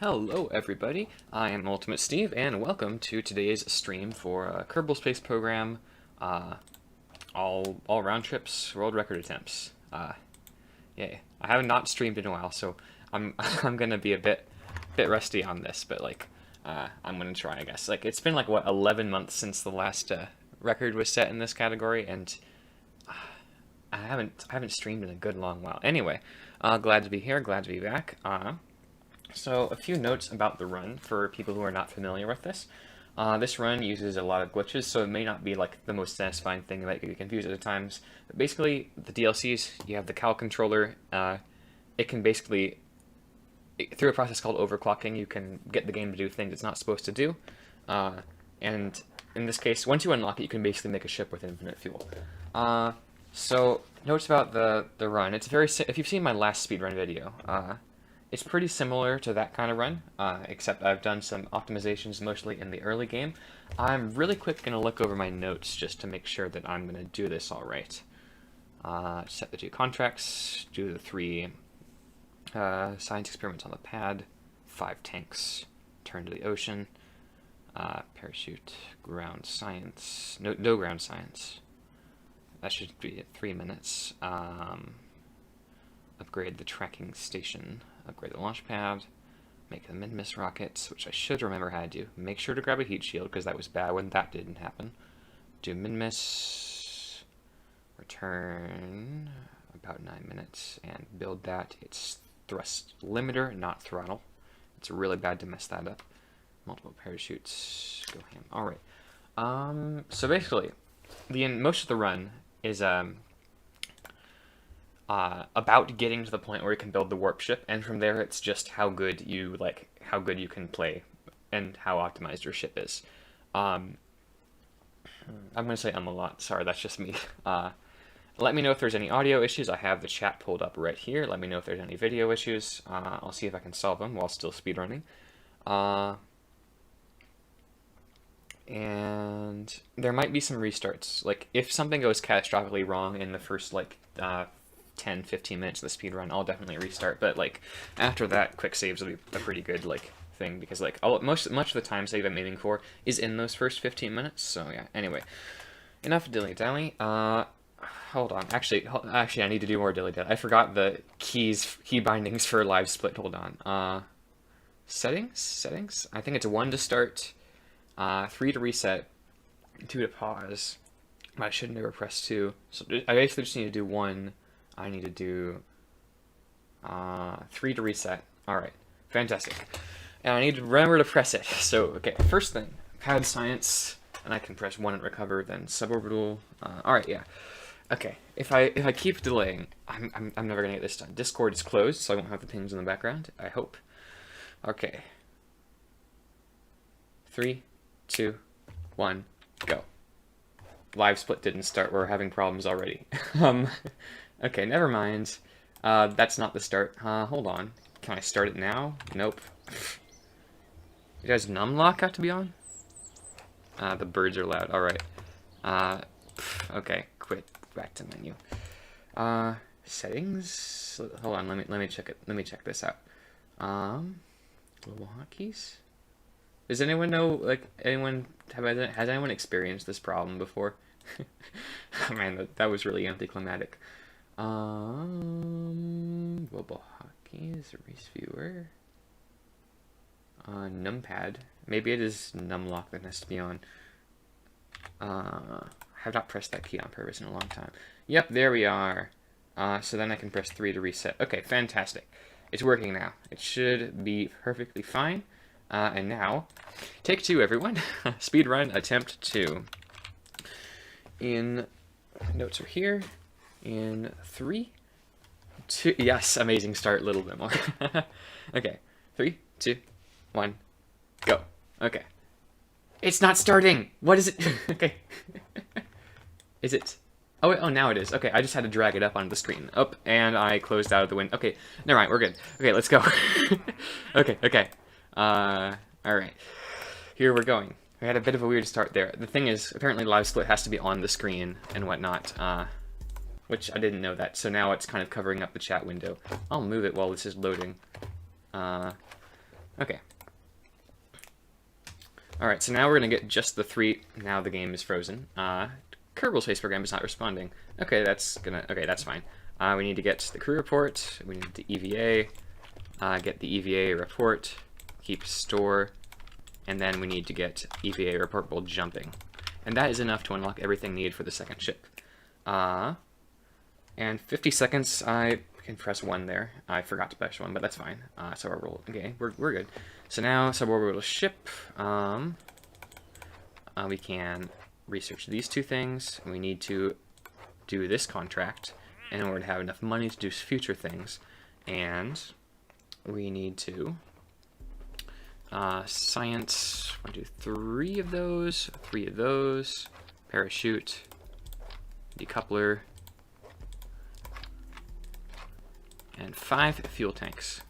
Hello everybody, I am Ultimate Steve, and welcome to today's stream for Kerbal Space Program, all round trips, world record attempts. Yay. I have not streamed in a while, so I'm I'm gonna be a bit rusty on this, but I'm gonna try, I guess. It's been what, 11 months since the last record was set in this category, and I haven't streamed in a good long while. Anyway, glad to be here, glad to be back. So a few notes about the run for people who are not familiar with this. This run uses a lot of glitches, so it may not be the most satisfying thing. It might get you confused at times. But basically, the DLCs, you have the Cal controller. It can basically, through a process called overclocking, you can get the game to do things it's not supposed to do. And in this case, once you unlock it, you can basically make a ship with infinite fuel. So notes about the run. It's if you've seen my last speedrun video, it's pretty similar to that kind of run, except I've done some optimizations mostly in the early game. I'm really quick going to look over my notes just to make sure that I'm going to do this all right. Set the 2 contracts, do the 3 science experiments on the pad, 5 tanks, turn to the ocean, parachute, ground science, no ground science. That should be at 3 minutes. Upgrade the tracking station, upgrade the launch pad, make the mid-miss rockets, which I should remember how to do. Make sure to grab a heat shield, because that was bad when that didn't happen. Do mid-miss, return about 9 minutes, and build that. It's thrust limiter, not throttle. It's really bad to mess that up. Multiple parachutes, go ham. Alright. So basically, most of the run is about getting to the point where you can build the warp ship, and from there it's just how good you can play and how optimized your ship is. I'm gonna say a lot. Sorry, that's just me. Let me know if there's any audio issues. I have the chat pulled up right here. Let me know if there's any video issues. I'll see if I can solve them while still speedrunning. And there might be some restarts. If something goes catastrophically wrong in the first 10-15 minutes of the speed run, I'll definitely restart, but after that, quick saves will be a pretty good thing, because much of the time save I'm aiming for is in those first 15 minutes. So yeah, anyway, enough dilly-dally. Hold on, actually I need to do more dilly-dally. I forgot the key bindings for live split. Hold on. Settings, I think it's 1 to start, 3 to reset, 2 to pause, but I should never press 2, so I basically just need to do 1. I need to do 3 to reset. Alright, fantastic. And I need to remember to press it. So, okay, first thing, pad science, and I can press 1 and recover, then suborbital. Alright, yeah. Okay, if I keep delaying, I'm never gonna get this done. Discord is closed, so I won't have the pings in the background, I hope. Okay. 3, 2, 1, go. Live split didn't start, we're having problems already. Okay, never mind. That's not the start. Hold on. Can I start it now? Nope. Does numlock have to be on? The birds are loud. Alright. Okay, quit. Back to menu. Settings? Hold on, let me check it. Let me check this out. Global hotkeys? Does anyone know, has anyone experienced this problem before? Man, that was really anticlimactic. Global hotkeys, erase viewer. Numpad. Maybe it is numlock that has to be on. I have not pressed that key on purpose in a long time. Yep, there we are. So then I can press 3 to reset. Okay, fantastic. It's working now. It should be perfectly fine. And now, take 2, everyone. Speedrun attempt 2. Notes are here. In 3, 2, yes, amazing start, a little bit more. Okay, 3, 2, 1, go. Okay. It's not starting! What is it? Okay. Is it? Oh, wait, oh, now it is. Okay, I just had to drag it up onto the screen. Up, and I closed out of the window. Okay, never mind, we're good. Okay, let's go. Okay. Alright. Here we're going. We had a bit of a weird start there. The thing is, apparently live split has to be on the screen and whatnot. Which I didn't know that, so now it's kind of covering up the chat window. I'll move it while this is loading. Okay. Alright, so now we're going to get just the 3... Now the game is frozen. Kerbal Space Program is not responding. Okay, that's fine. We need to get the crew report. We need the EVA. Get the EVA report. Keep store. And then we need to get EVA report while jumping. And that is enough to unlock everything needed for the second ship. And 50 seconds, I can press 1 there. I forgot to press 1, but that's fine. Suborbital, okay, we're good. So now, suborbital ship. We can research these 2 things. We need to do this contract in order to have enough money to do future things. And we need to science, 1, 2, 3 of those, 3 of those, parachute, decoupler, and 5 fuel tanks.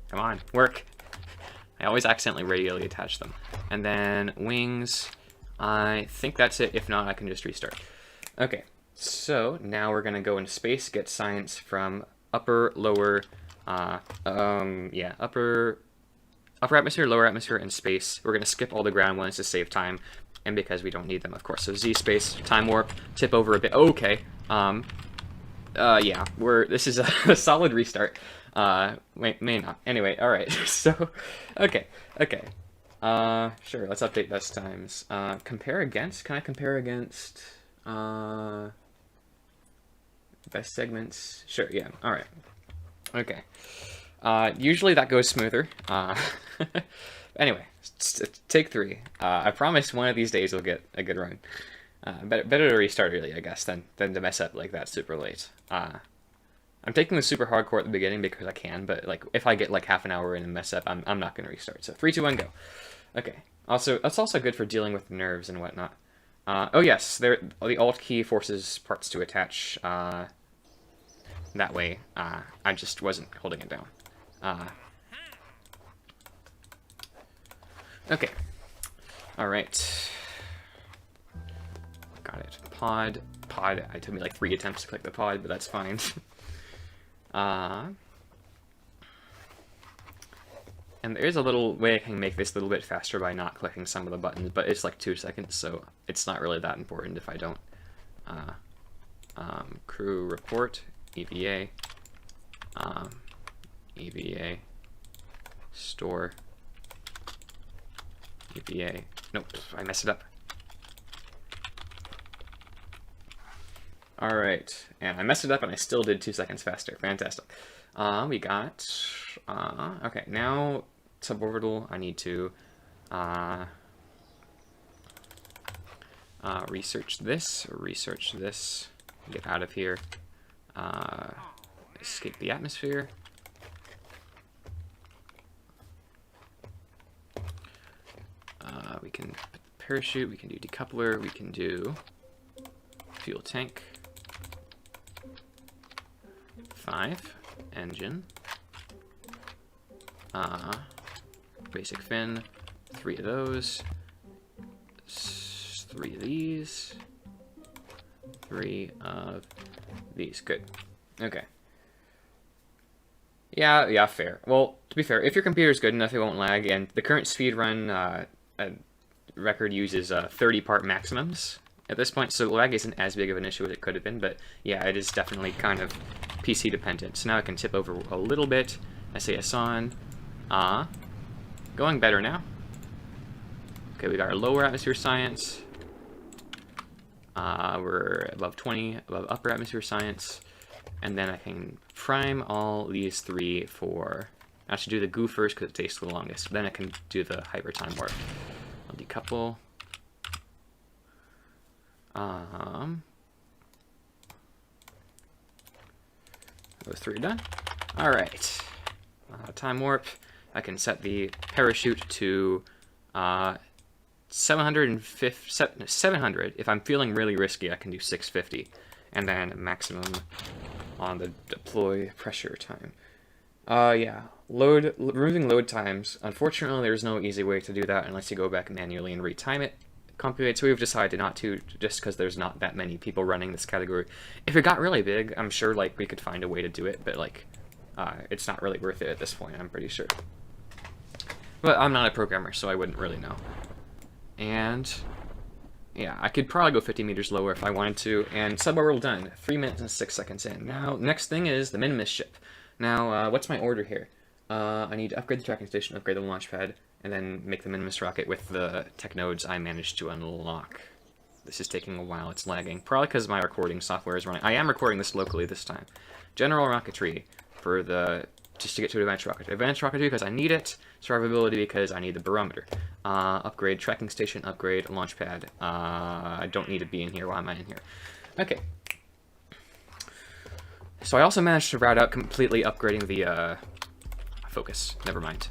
Come on, work. I always accidentally radially attach them. And then wings, I think that's it. If not, I can just restart. Okay, so now we're gonna go into space, get science from upper, lower, upper atmosphere, lower atmosphere, and space. We're gonna skip all the ground ones to save time, and because we don't need them, of course. So Z space, time warp, tip over a bit. Okay. Yeah, this is a solid restart. May not. Anyway, all right. So, okay. Sure. Let's update best times. Compare against. Can I compare against? Best segments. Sure. Yeah. All right. Okay. Usually that goes smoother. Anyway, take 3. I promise one of these days we'll get a good run. Better to restart early, I guess, than to mess up like that super late. I'm taking the super hardcore at the beginning because I can, but like if I get like half an hour in and mess up, I'm not going to restart. So 3, 2, 1, go. Okay. Also, that's also good for dealing with nerves and whatnot. Oh yes, the Alt key forces parts to attach. That way, I just wasn't holding it down. Okay. All right. Got it. Pod. It took me like 3 attempts to click the pod, but that's fine. And there is a little way I can make this a little bit faster by not clicking some of the buttons, but it's like 2 seconds, so it's not really that important if I don't. Crew report, EVA, EVA, store, EVA. Nope, I messed it up. All right, and I messed it up and I still did 2 seconds faster. Fantastic. We got, okay, now suborbital, I need to research this, get out of here, escape the atmosphere. We can parachute, we can do decoupler, we can do fuel tank. 5, engine, basic fin, 3 of those, 3 of these, 3 of these. Good. Okay. Yeah, fair. Well, to be fair, if your computer is good enough, it won't lag, and the current speedrun record uses 30-part maximums at this point, so lag isn't as big of an issue as it could have been, but yeah, it is definitely kind of PC dependent. So now I can tip over a little bit. SAS on. Going better now. Okay, we got our lower atmosphere science. We're above 20, above upper atmosphere science. And then I can prime all these 3 for... I should do the goo first because it takes the longest. Then I can do the hyper time warp. I'll decouple. Those 3 are done. Alright. Time warp. I can set the parachute to 700. If I'm feeling really risky, I can do 650. And then maximum on the deploy pressure time. Yeah. Removing load times. Unfortunately, there's no easy way to do that unless you go back manually and retime it. Compute, so we've decided not to, just because there's not that many people running this category. If it got really big, I'm sure like we could find a way to do it, but like It's not really worth it at this point, I'm pretty sure. But I'm not a programmer, so I wouldn't really know. And yeah, I could probably go 50 meters lower if I wanted to. And suborbital done. 3 minutes and 6 seconds in. Now, next thing is the Minimus ship. Now, what's my order here? I need to upgrade the tracking station, upgrade the launch pad, and then make the Minimus rocket with the tech nodes I managed to unlock. This is taking a while. It's lagging. Probably because my recording software is running. I am recording this locally this time. General rocketry for the... just to get to advanced rocketry. Advanced rocketry because I need it. Survivability because I need the barometer. Upgrade tracking station, upgrade launch pad. I don't need to be in here. Why am I in here? Okay. So I also managed to route out completely upgrading the focus. Never mind.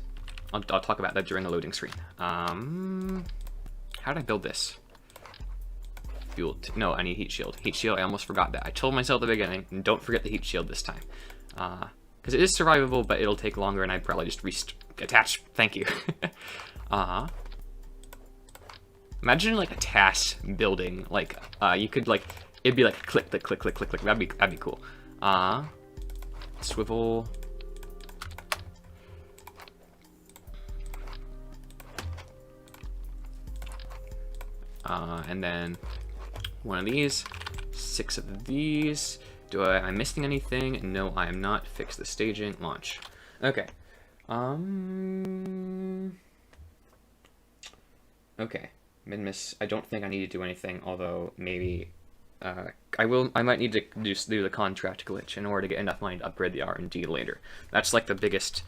I'll talk about that during the loading screen. How did I build this? Fuel. No, I need heat shield. Heat shield, I almost forgot that. I told myself at the beginning, don't forget the heat shield this time. Because it is survivable, but it'll take longer, and I'd probably just attach. Thank you. Imagine like a TAS building. Like you could like it'd be like click, click, click, click, click, click. That'd be cool. Swivel. And then one of these, 6 of these. Am I missing anything? No, I am not. Fix the staging. Launch. Okay. Okay. Minimus. I don't think I need to do anything, although maybe I might need to do the contract glitch in order to get enough money to upgrade the R&D later. That's like the biggest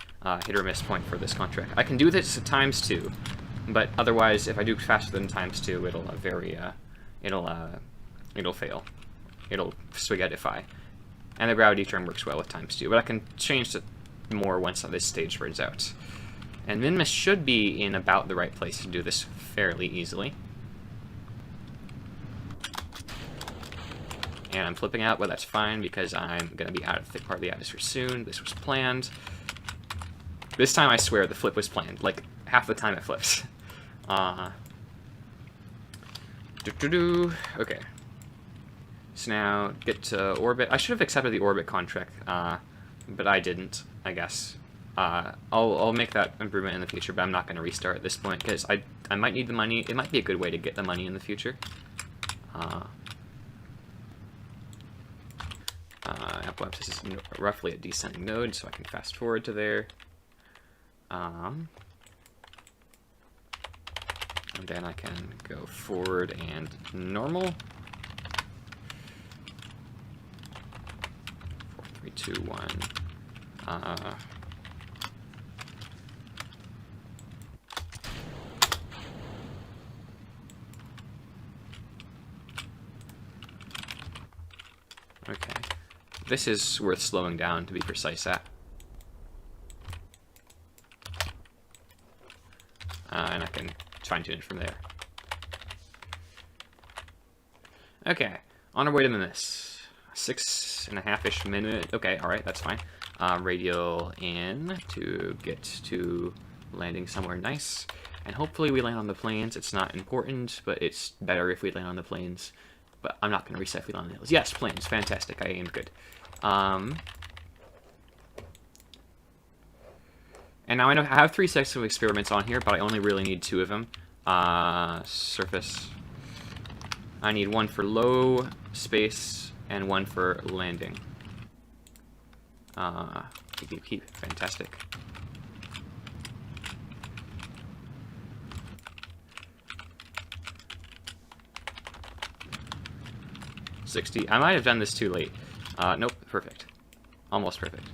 hit or miss point for this contract. I can do this at ×2, but otherwise, if I do faster than ×2, it'll fail. It'll spaghettify. And the gravity term works well with ×2, but I can change it more once this stage spreads out. And Minimus should be in about the right place to do this fairly easily. And I'm flipping out, but that's fine because I'm going to be out of the thick part of the atmosphere soon. This was planned. This time I swear the flip was planned. Like, half the time it flips. Okay. So now, get to orbit. I should have accepted the orbit contract, but I didn't, I guess. I'll make that improvement in the future, but I'm not going to restart at this point, because I might need the money. It might be a good way to get the money in the future. Apoapsis is roughly a descending node, so I can fast forward to there. And then I can go forward and normal. 4, 3, 2, 1. Okay. This is worth slowing down to be precise at. And I can fine-tune it from there. Okay, on our way to Minimus. 6.5-ish minute. Okay, alright, that's fine. Radial in to get to landing somewhere nice. And hopefully we land on the plains. It's not important, but it's better if we land on the plains. But I'm not going to reset if we land on the hills. Yes, plains. Fantastic. I aimed good. And now I know I have 3 sets of experiments on here, but I only really need 2 of them. Surface. I need 1 for low space and 1 for landing. Keep. Fantastic. $60. I might have done this too late. Nope. Perfect. Almost perfect.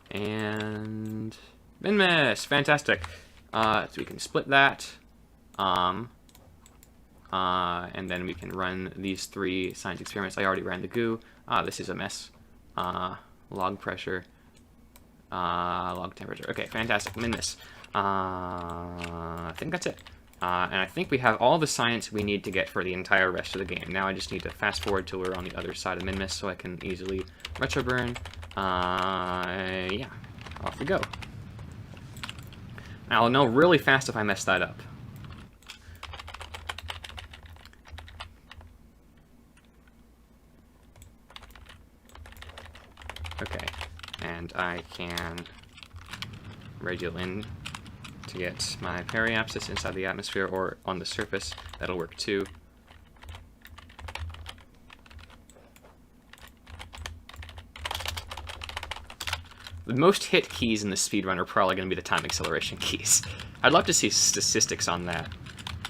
And Minimus, fantastic. So we can split that, and then we can run these 3 science experiments. I already ran the goo. This is a mess. Log pressure, log temperature. Okay, fantastic. Minimus. I think that's it. And I think we have all the science we need to get for the entire rest of the game. Now I just need to fast forward till we're on the other side of Minimus so I can easily retro burn. Yeah, off we go. Now I'll know really fast if I mess that up. I can radial in to get my periapsis inside the atmosphere or on the surface. That'll work too. The most hit keys in the speedrun are probably going to be the time acceleration keys. I'd love to see statistics on that.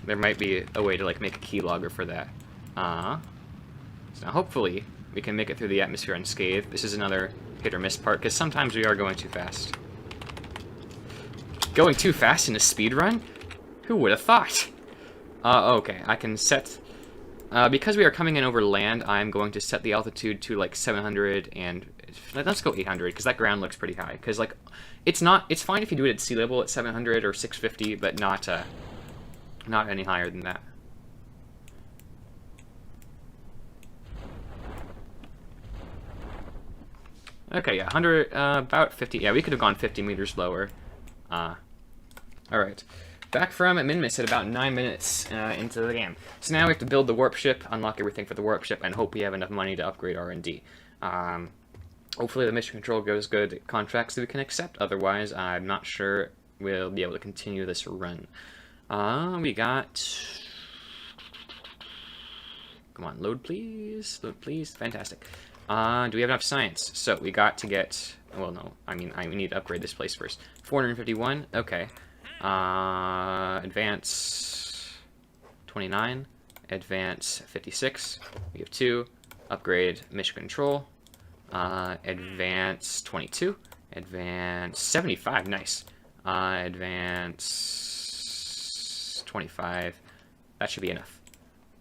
There might be a way to like make a keylogger for that. So now hopefully we can make it through the atmosphere unscathed. This is another hit or miss part, because sometimes we are going too fast. Going too fast in a speedrun? Who would have thought? Okay, I can set... because we are coming in over land, I'm going to set the altitude to like 700 and... Let's go 800, because that ground looks pretty high. Because like, it's fine if you do it at sea level at 700 or 650, but not any higher than that. Okay, yeah, 100, about 50. Yeah, we could have gone 50 meters lower. Alright. Back from Minmus at about 9 minutes into the game. So now we have to build the warp ship, unlock everything for the warp ship, and hope we have enough money to upgrade R&D. Hopefully the mission control goes good at contracts that we can accept. Otherwise, I'm not sure we'll be able to continue this run. We got... Come on, load please. Load please. Fantastic. Do we have enough science? So we got to get... Well, no. I mean, we need to upgrade this place first. 451. Okay. Advance 29. Advance 56. We have 2. Upgrade mission control. Advance 22. Advance 75. Nice. Advance 25. That should be enough.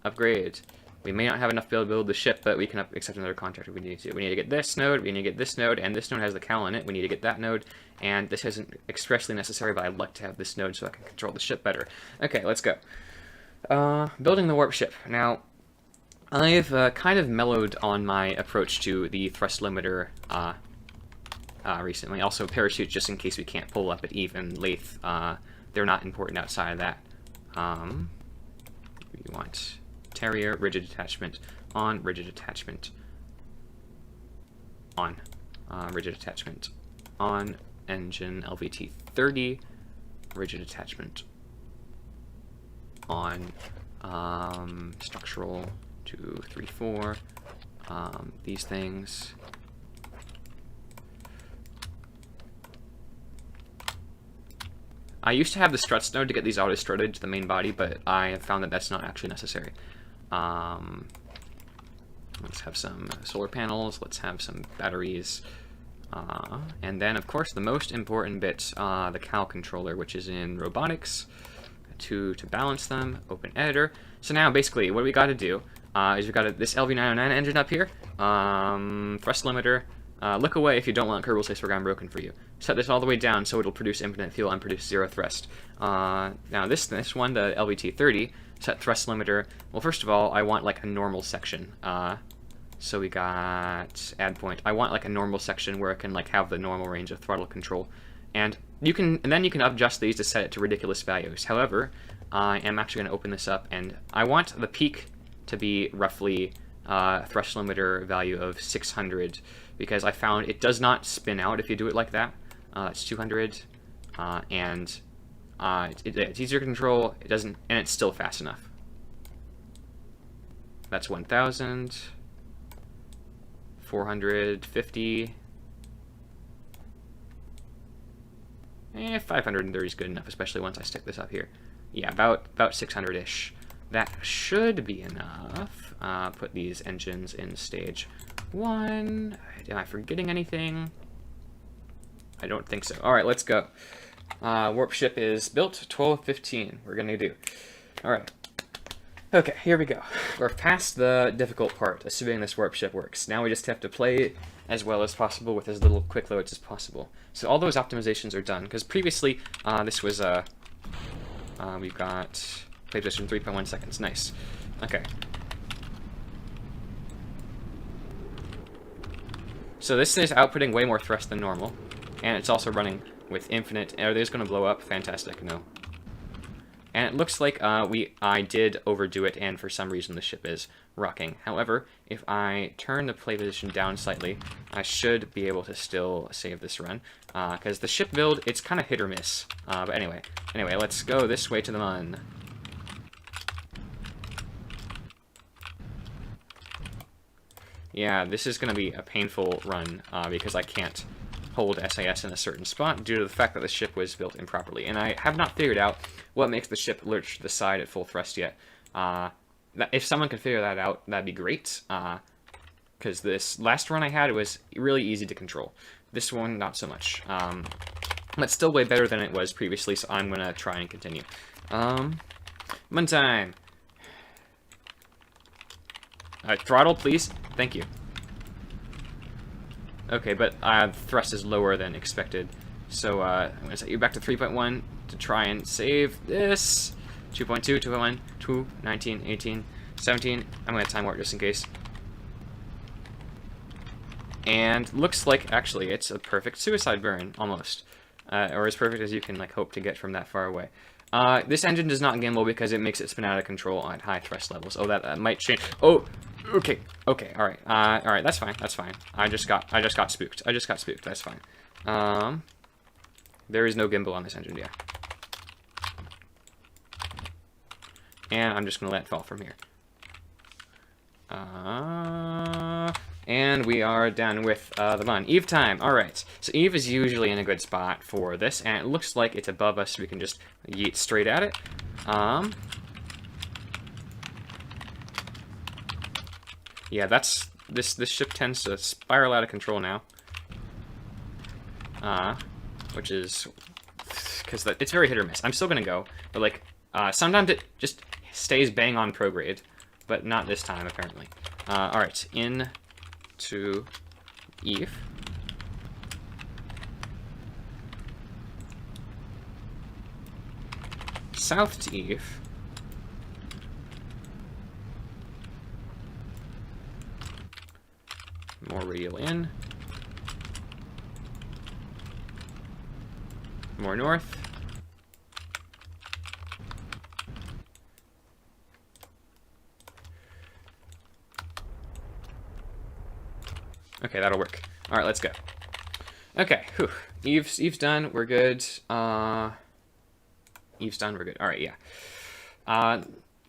Upgrade. We may not have enough to build the ship, but we can accept another contract if we need to. We need to get this node, we need to get this node, and this node has the cowl in it. We need to get that node, and this isn't expressly necessary, but I'd like to have this node so I can control the ship better. Okay, let's go. Building the warp ship. Now, I've kind of mellowed on my approach to the thrust limiter recently. Also, parachutes, just in case we can't pull up at even lathe. They're not important outside of that. We want... Terrier, rigid attachment, on, rigid attachment, on, rigid attachment, on, engine, LVT 30, rigid attachment, on, structural, 2, 3, 4, these things. I used to have the struts node to get these auto-strutted to the main body, but I have found that that's not actually necessary. Let's have some solar panels, let's have some batteries, and then of course the most important bit, the cowl controller, which is in robotics, to balance them, open editor. So now basically what we got to do is we've got this LV909 engine up here, thrust limiter, look away if you don't want Kerbal Space Program broken for you. Set this all the way down so it'll produce infinite fuel and produce 0 thrust. Now this one, the LVT30, set thrust limiter. Well, first of all, I want like a normal section. So we got add point. I want like a normal section where it can like have the normal range of throttle control, and then you can adjust these to set it to ridiculous values. However, I am actually going to open this up, and I want the peak to be roughly thrust limiter value of 600, because I found it does not spin out if you do it like that. It's 200, and it's easier to control. It doesn't, and it's still fast enough. That's 1,000, 450, 530 is good enough, especially once I stick this up here. Yeah, about 600-ish. That should be enough. Put these engines in stage 1. Am I forgetting anything? I don't think so. Alright, let's go. Warp ship is built. 12:15 we're gonna do. Alright. Okay, here we go. We're past the difficult part, assuming this warp ship works. Now we just have to play as well as possible with as little quick loads as possible. So all those optimizations are done, because previously this was we've got play position 3.1 seconds. Nice. Okay. So this is outputting way more thrust than normal, and it's also running with infinite. Are these going to blow up? Fantastic. No. And it looks like I did overdo it, and for some reason the ship is rocking. However, if I turn the play position down slightly, I should be able to still save this run. Because the ship build, it's kind of hit or miss. But anyway, let's go this way to the mun. Yeah, this is going to be a painful run because I can't hold SAS in a certain spot due to the fact that the ship was built improperly. And I have not figured out what makes the ship lurch to the side at full thrust yet. If someone could figure that out, that'd be great. Because this last run I had, it was really easy to control. This one, not so much. But still way better than it was previously, so I'm going to try and continue. Mun time! Throttle, please. Thank you. Okay, but thrust is lower than expected. So I'm going to set you back to 3.1 to try and save this. 2.2, 2.1, 2, 19, 18, 17. I'm going to time warp just in case. And looks like, actually, it's a perfect suicide burn, almost. Or as perfect as you can like hope to get from that far away. This engine does not gimbal because it makes it spin out of control at high thrust levels. Oh, that might change. Oh, okay, all right, that's fine, I just got spooked. That's fine. There is no gimbal on this engine, yeah. And I'm just gonna let it fall from here. And we are done with the mun. Eve time. Alright. So Eve is usually in a good spot for this, and it looks like it's above us, so we can just yeet straight at it. Yeah, that's this ship tends to spiral out of control now. Which is because it's very hit or miss. I'm still gonna go, but like sometimes it just stays bang on prograde, but not this time apparently. Alright, in to Eve. South to Eve. More radial in. More north. Okay, that'll work. All right, let's go. Okay, whew. Eve's done. We're good. Eve's done. We're good. All right, yeah.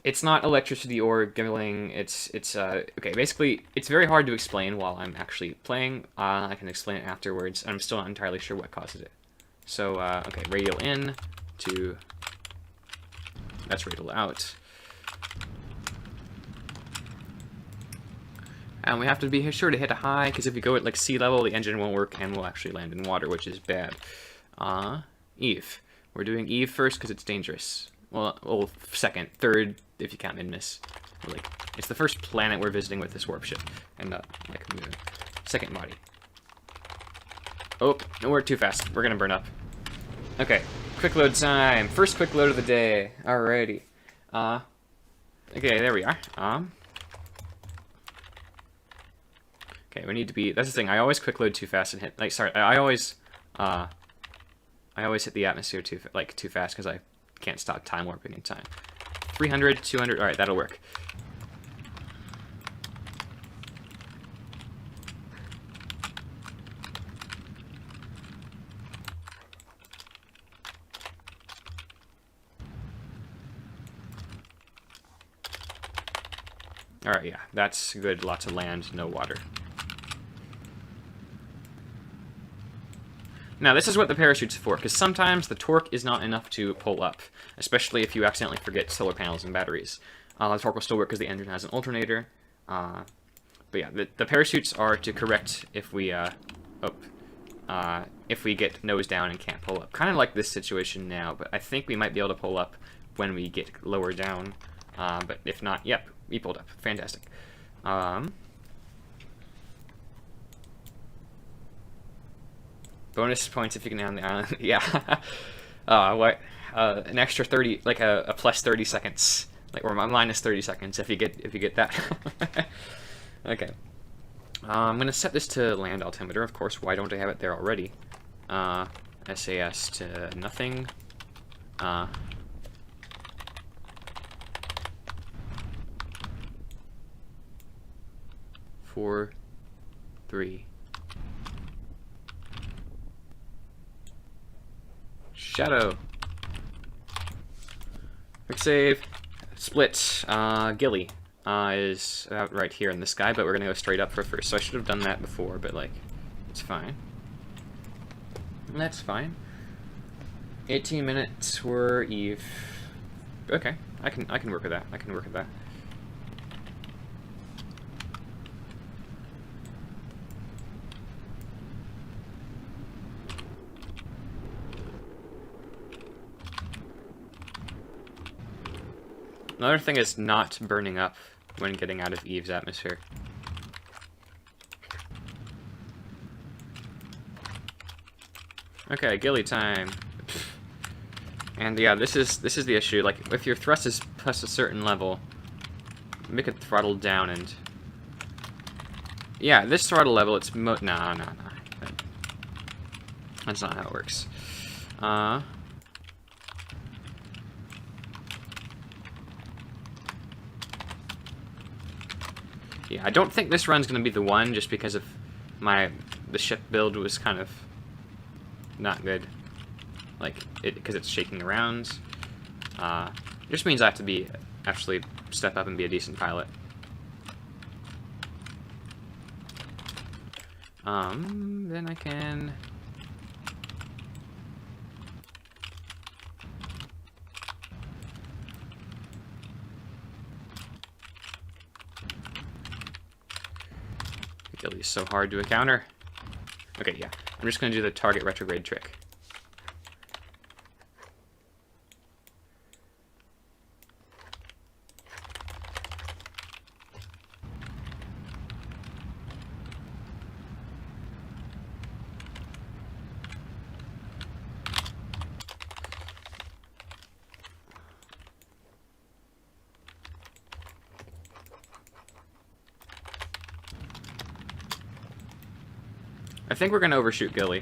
It's not electricity or gimbling. It's okay. Basically, it's very hard to explain while I'm actually playing. I can explain it afterwards. I'm still not entirely sure what causes it. So okay, radial in to. That's radial out. And we have to be sure to hit a high, because if we go at like sea level, the engine won't work and we'll actually land in water, which is bad. Eve. We're doing Eve first because it's dangerous. Well, second, third if you count mid-miss. Like, it's the first planet we're visiting with this warp ship, and like moving. Second body. Oh, no, we're too fast. We're gonna burn up. Okay, quick load time. First quick load of the day. Alrighty. Okay, there we are. Okay, we need to be. That's the thing. I always quick load too fast and hit. Like, sorry, I always hit the atmosphere too fast because I can't stop time warping in time. 300, 200. All right, that'll work. All right, yeah, that's good. Lots of land, no water. Now, this is what the parachute's for, because sometimes the torque is not enough to pull up, especially if you accidentally forget solar panels and batteries. The torque will still work because the engine has an alternator. But yeah, the parachutes are to correct if we get nose down and can't pull up. Kind of like this situation now, but I think we might be able to pull up when we get lower down. But if not, yep, we pulled up. Fantastic. Bonus points if you can land on the island. Yeah. What? An extra 30, like a plus 30 seconds, like or minus 30 seconds if you get that. Okay. I'm gonna set this to land altimeter. Of course. Why don't I have it there already? SAS to nothing. 4, 3. Shadow. Quick save. Split. Gilly is out right here in the sky, but we're gonna go straight up for first. So I should have done that before, but like, it's fine. That's fine. 18 minutes for Eve. Okay, I can work with that. I can work with that. Another thing is not burning up when getting out of Eve's atmosphere. Okay, Gilly time. And yeah, this is the issue. Like, if your thrust is past a certain level, make it throttled down and... Yeah, this throttle level, it's no. That's not how it works. Yeah, I don't think this run's gonna be the one, just because of the ship build was kind of not good. Like, because it's shaking around. Just means I have to actually step up and be a decent pilot. Then I can... Gilly's so hard to encounter. Okay, yeah. I'm just going to do the target retrograde trick. I think we're going to overshoot Gilly.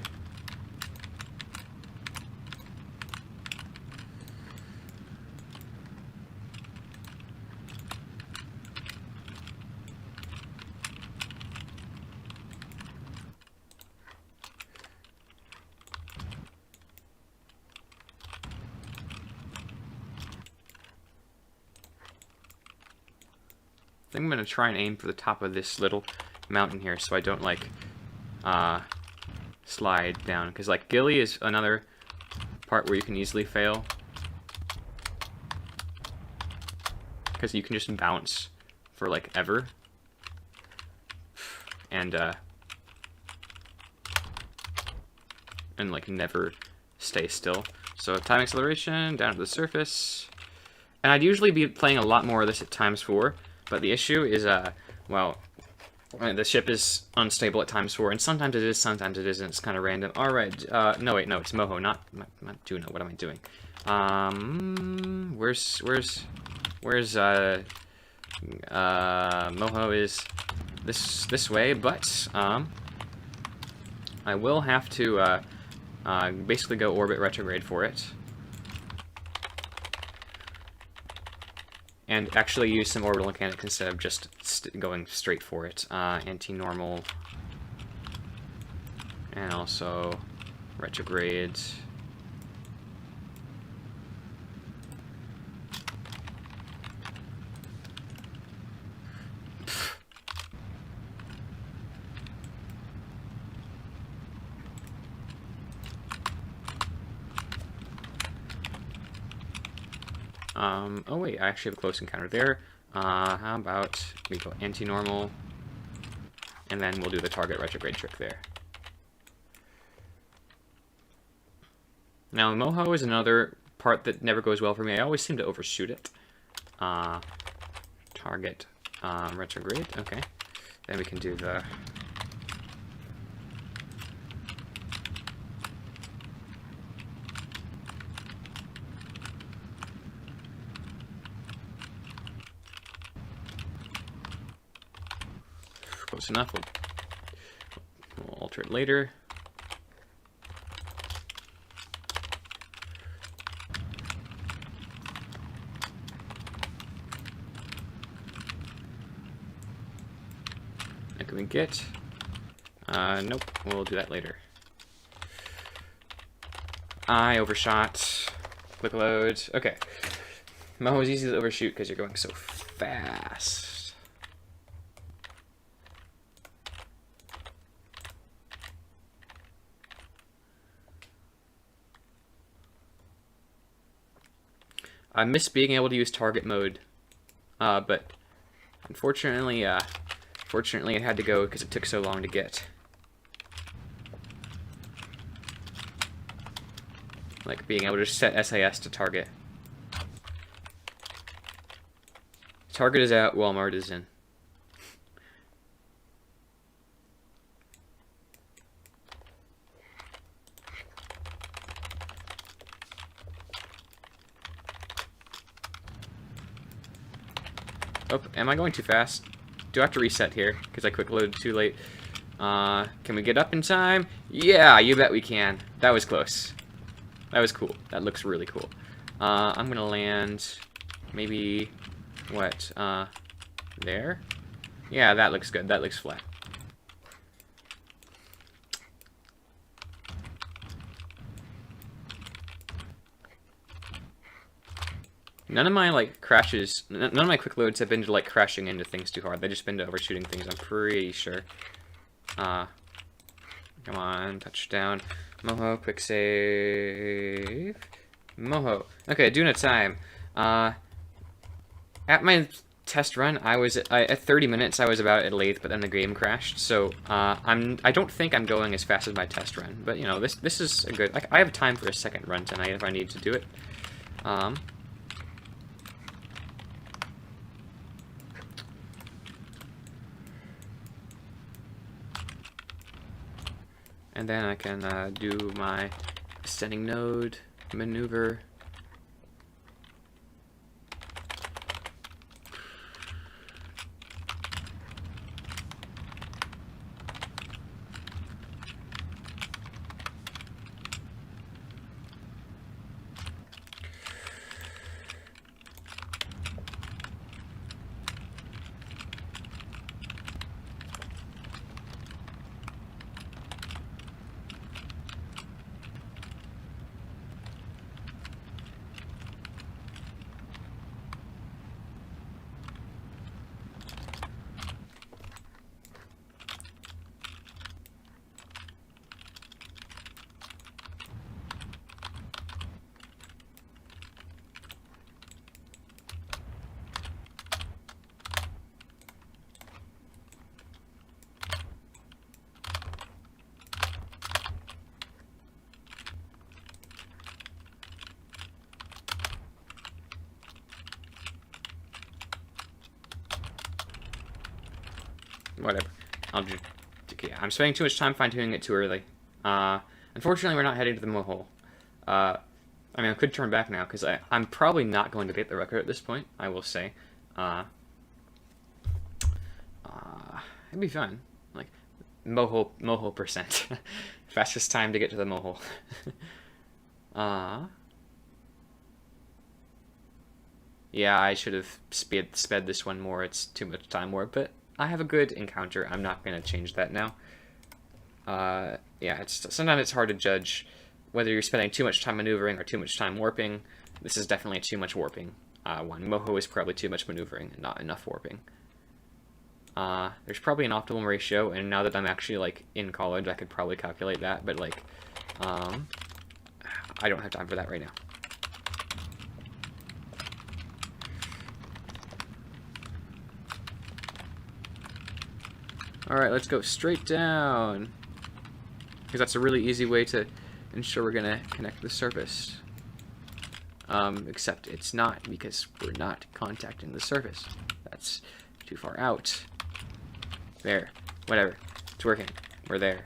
I think I'm going to try and aim for the top of this little mountain here so I don't, like, slide down. Because, like, Gilly is another part where you can easily fail. Because you can just bounce for, like, ever. And, like, never stay still. So, time acceleration, down to the surface. And I'd usually be playing a lot more of this at ×4. But the issue is, well, the ship is unstable at ×4, and sometimes it is, sometimes it isn't. It's kind of random. All right, no, wait, no, it's Moho, not Juno. What am I doing? Where's Moho is this way, but I will have to basically go orbit retrograde for it. And actually use some orbital mechanics instead of just going straight for it. Anti-normal. And also retrograde. Oh wait, I actually have a close encounter there. How about we go anti-normal, and then we'll do the target retrograde trick there. Now, Moho is another part that never goes well for me. I always seem to overshoot it. Target retrograde, okay. Then we can do the... Close enough. We'll alter it later. Can we get? Nope. We'll do that later. I overshot. Quick load. Okay. Moho is easy to overshoot because you're going so fast. I miss being able to use target mode, but unfortunately, fortunately it had to go because it took so long to get. Like being able to set SAS to target. Target is out, Walmart is in. Oh, am I going too fast? Do I have to reset here? Because I quick loaded too late. Can we get up in time? Yeah, you bet we can. That was close. That was cool. That looks really cool. I'm gonna land maybe, what, there? Yeah, that looks good. That looks flat. None of my, like, crashes, none of my quick loads have been to, like, crashing into things too hard. They've just been to overshooting things, I'm pretty sure. Come on, touchdown. Moho, quick save. Moho. Okay, doing a time. At my test run, I was at 30 minutes. I was about at 8th, but then the game crashed. So I don't think I'm going as fast as my test run. But you know, this is a good. Like, I have time for a second run tonight if I need to do it. And then I can do my ascending node maneuver. Whatever. I'll just. Okay, I'm spending too much time fine-tuning it too early. Unfortunately, we're not heading to the mohole. I mean, I could turn back now, because I'm probably not going to get the record at this point, I will say. It'd be fun. Like, mohole percent. Fastest time to get to the mohole. Yeah, I should have sped this one more. It's too much time warp, but I have a good encounter. I'm not going to change that now. Yeah, sometimes it's hard to judge whether you're spending too much time maneuvering or too much time warping. This is definitely too much warping one. Moho is probably too much maneuvering and not enough warping. There's probably an optimum ratio, and now that I'm actually, like, in college, I could probably calculate that, but, like, I don't have time for that right now. Alright, let's go straight down. Because that's a really easy way to ensure we're going to connect the surface. Except it's not, because we're not contacting the surface. That's too far out. There. Whatever. It's working. We're there.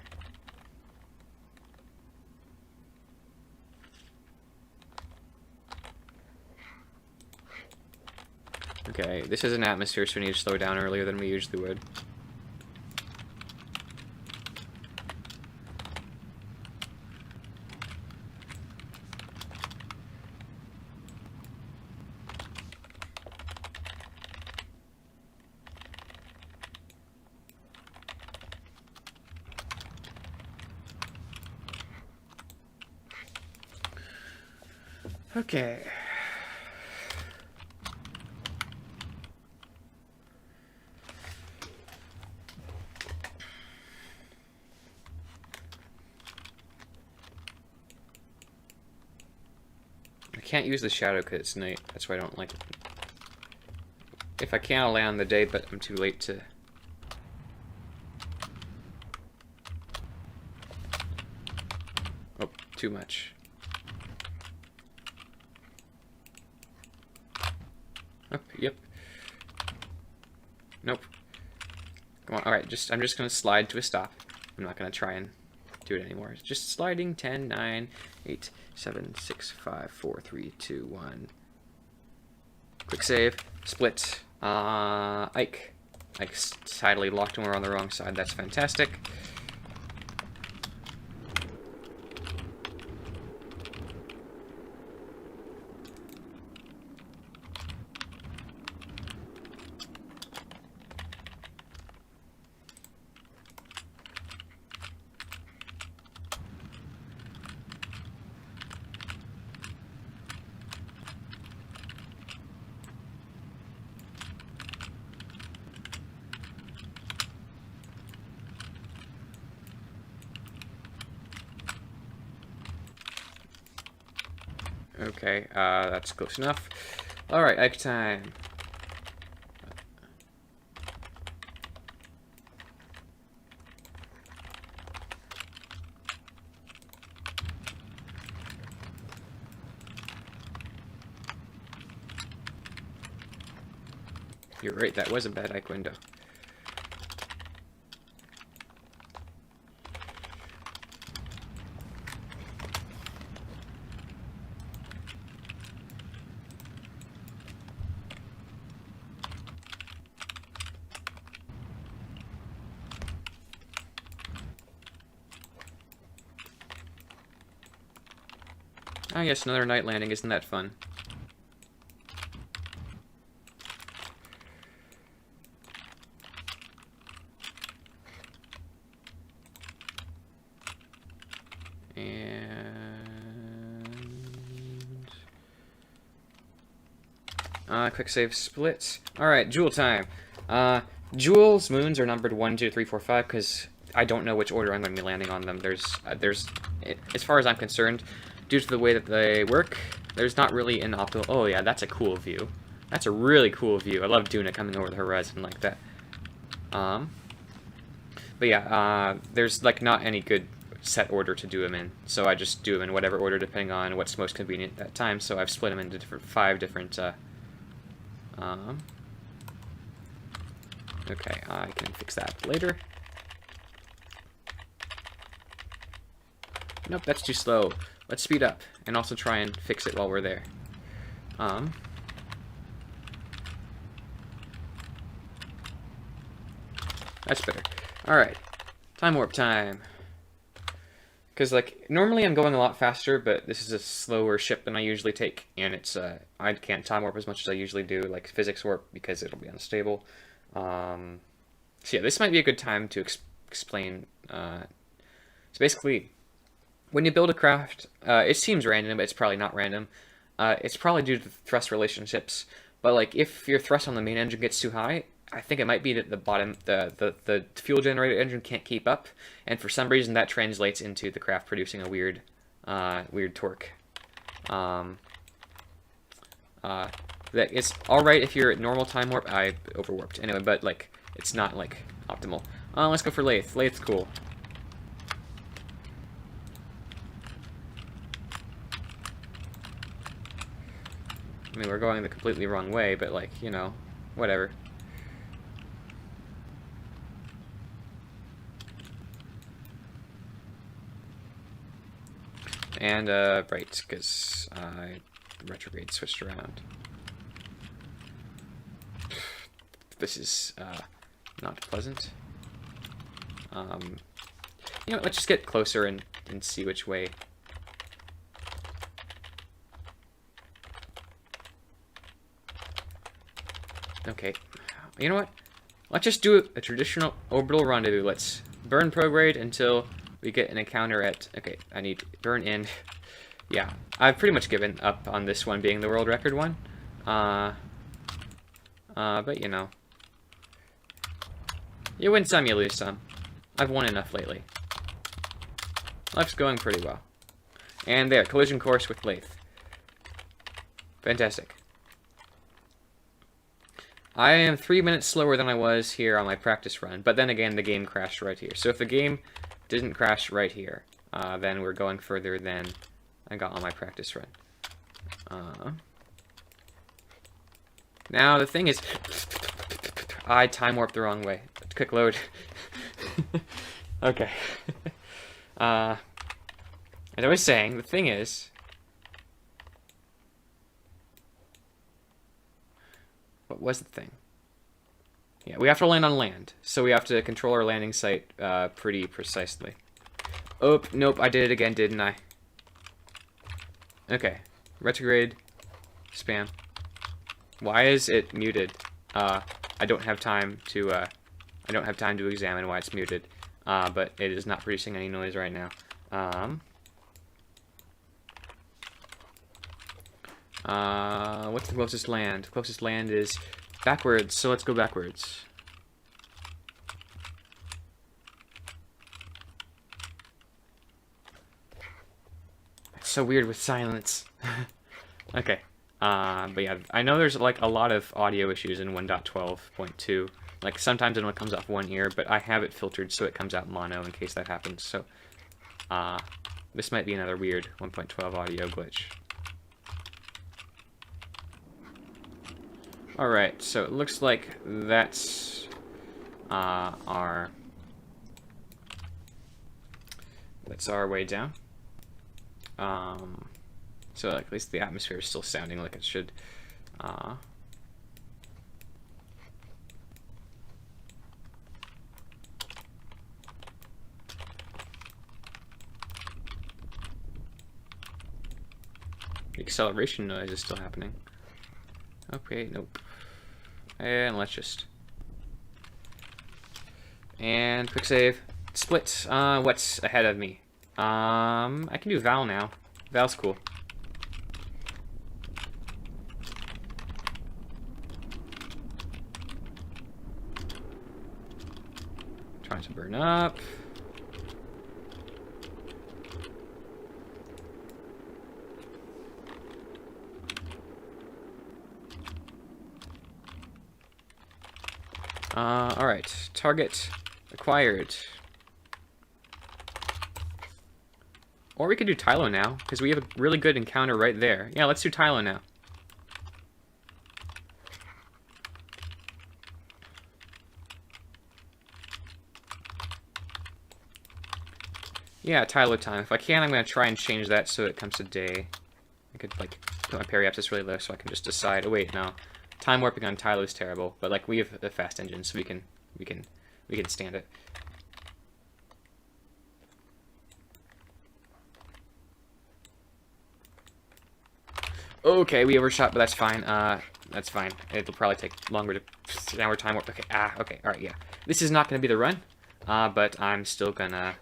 Okay, this is an atmosphere, so we need to slow down earlier than we usually would. Okay. I can't use the shadow because it's night. That's why I don't like it. If I can, I'll land the day, but I'm too late to... Oh, too much. Oh, yep. Nope. Come on, alright, I'm just gonna slide to a stop. I'm not gonna try and do it anymore. It's just sliding. 10, 9, 8, 7, 6, 5, 4, 3, 2, 1. Quick save. Split. Ike. Ike's tidally locked when we're on the wrong side. That's fantastic. Okay, that's close enough. Alright, Ike time. You're right, that was a bad Ike window. Oh yes, another night landing. Isn't that fun? And quick save split. Alright, Jewel time. Jewel's moons are numbered 1, 2, 3, 4, 5 because I don't know which order I'm going to be landing on them. There's as far as I'm concerned, due to the way that they work, there's not really an optimal... Oh yeah, that's a cool view. That's a really cool view. I love Duna coming over the horizon like that. But yeah, there's like not any good set order to do them in, so I just do them in whatever order depending on what's most convenient at that time. So I've split them into 5 different. Okay, I can fix that later. Nope, that's too slow. Let's speed up and also try and fix it while we're there. That's better. Alright, time warp time. Because, like, normally I'm going a lot faster, but this is a slower ship than I usually take, and it's, I can't time warp as much as I usually do, like physics warp, because it'll be unstable. So yeah, this might be a good time to explain, so basically, when you build a craft, it seems random, but it's probably not random. It's probably due to thrust relationships, but, like, if your thrust on the main engine gets too high, I think it might be that the bottom, the fuel generator engine can't keep up, and for some reason that translates into the craft producing a weird, weird torque. That it's all right if you're at normal time warp. I overwarped anyway, but like it's not like optimal. Let's go for lathe. Lathe's cool. I mean, we're going the completely wrong way, but like, you know, whatever. And, right, because I retrograde switched around. This is, not pleasant. You know, let's just get closer and see which way. Okay, you know what? Let's just do a traditional orbital rendezvous. Let's burn prograde until we get an encounter at... Okay, I need burn in. yeah, I've pretty much given up on this one being the world record one. But you know, you win some, you lose some. I've won enough lately. Life's going pretty well. And there, collision course with Lathe. Fantastic. I am 3 minutes slower than I was here on my practice run, but then again, the game crashed right here. So if the game didn't crash right here, then we're going further than I got on my practice run. Now, the thing is, I time warped the wrong way. Click load. Okay. As I was saying, the thing is... What was the thing? Yeah, we have to land on land, so we have to control our landing site pretty precisely. Oh, nope, I did it again, didn't I? Okay. Retrograde. Spam. Why is it muted? I don't have time to examine why it's muted. But it is not producing any noise right now. What's the closest land? The closest land is backwards, so let's go backwards. It's so weird with silence. Okay. But yeah, I know there's like a lot of audio issues in 1.12.2. Like sometimes it only comes off one ear, but I have it filtered so it comes out mono in case that happens. So, this might be another weird 1.12 audio glitch. Alright, so it looks like that's our way down. So at least the atmosphere is still sounding like it should. The acceleration noise is still happening. Okay, nope. And let's just... And quick save. Split. What's ahead of me? I can do Val now. Val's cool. Trying to burn up. Alright. Target acquired. Or we could do Tylo now, because we have a really good encounter right there. Yeah, let's do Tylo now. Yeah, Tylo time. If I can, I'm going to try and change that so it comes to day. I could, like, put my periapsis really low so I can just decide. Oh, wait, no. Time warping on Tylo is terrible, but, like, we have a fast engine, so we can stand it. Okay, we overshot, but that's fine. That's fine. It'll probably take longer to... Now we're time warp. Okay, okay, alright, yeah. This is not going to be the run, but I'm still gonna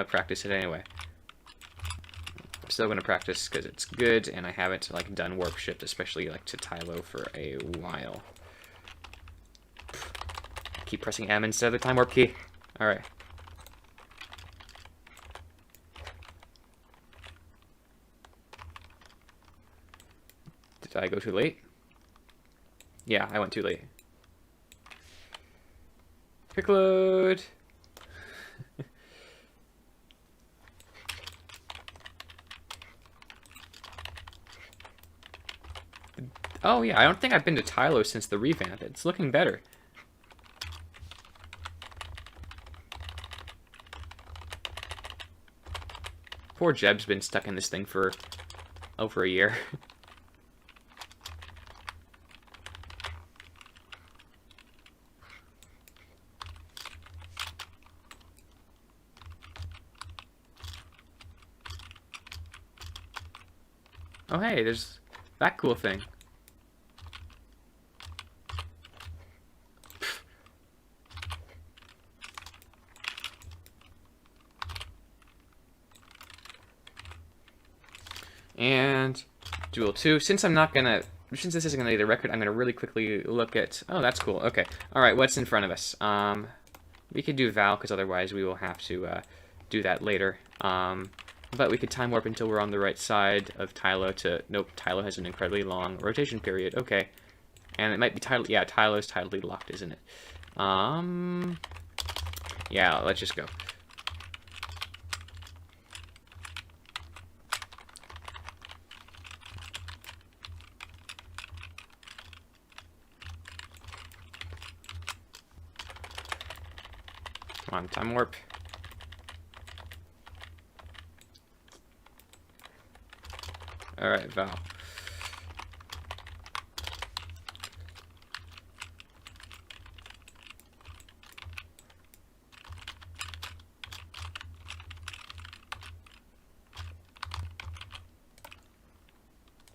practice it anyway. I'm still gonna practice because it's good, and I haven't, like, done warp shift, especially, like, to Tylo for a while. Keep pressing M instead of the time warp key. Alright. Did I go too late? Yeah, I went too late. Quick load! Oh yeah, I don't think I've been to Tylo since the revamp. It's looking better. Poor Jeb's been stuck in this thing for over a year. Oh hey, there's that cool thing. And dual 2. Since this isn't gonna be the record, I'm gonna really quickly look at. Oh, that's cool. Okay. All right. What's in front of us? We could do Val because otherwise we will have to do that later. But we could time warp until we're on the right side of Tylo to... Nope, Tylo has an incredibly long rotation period. Okay. And it might be Tylo... Yeah, Tylo's tidally locked, isn't it? Yeah, let's just go. Come on, time warp. Alright, Val.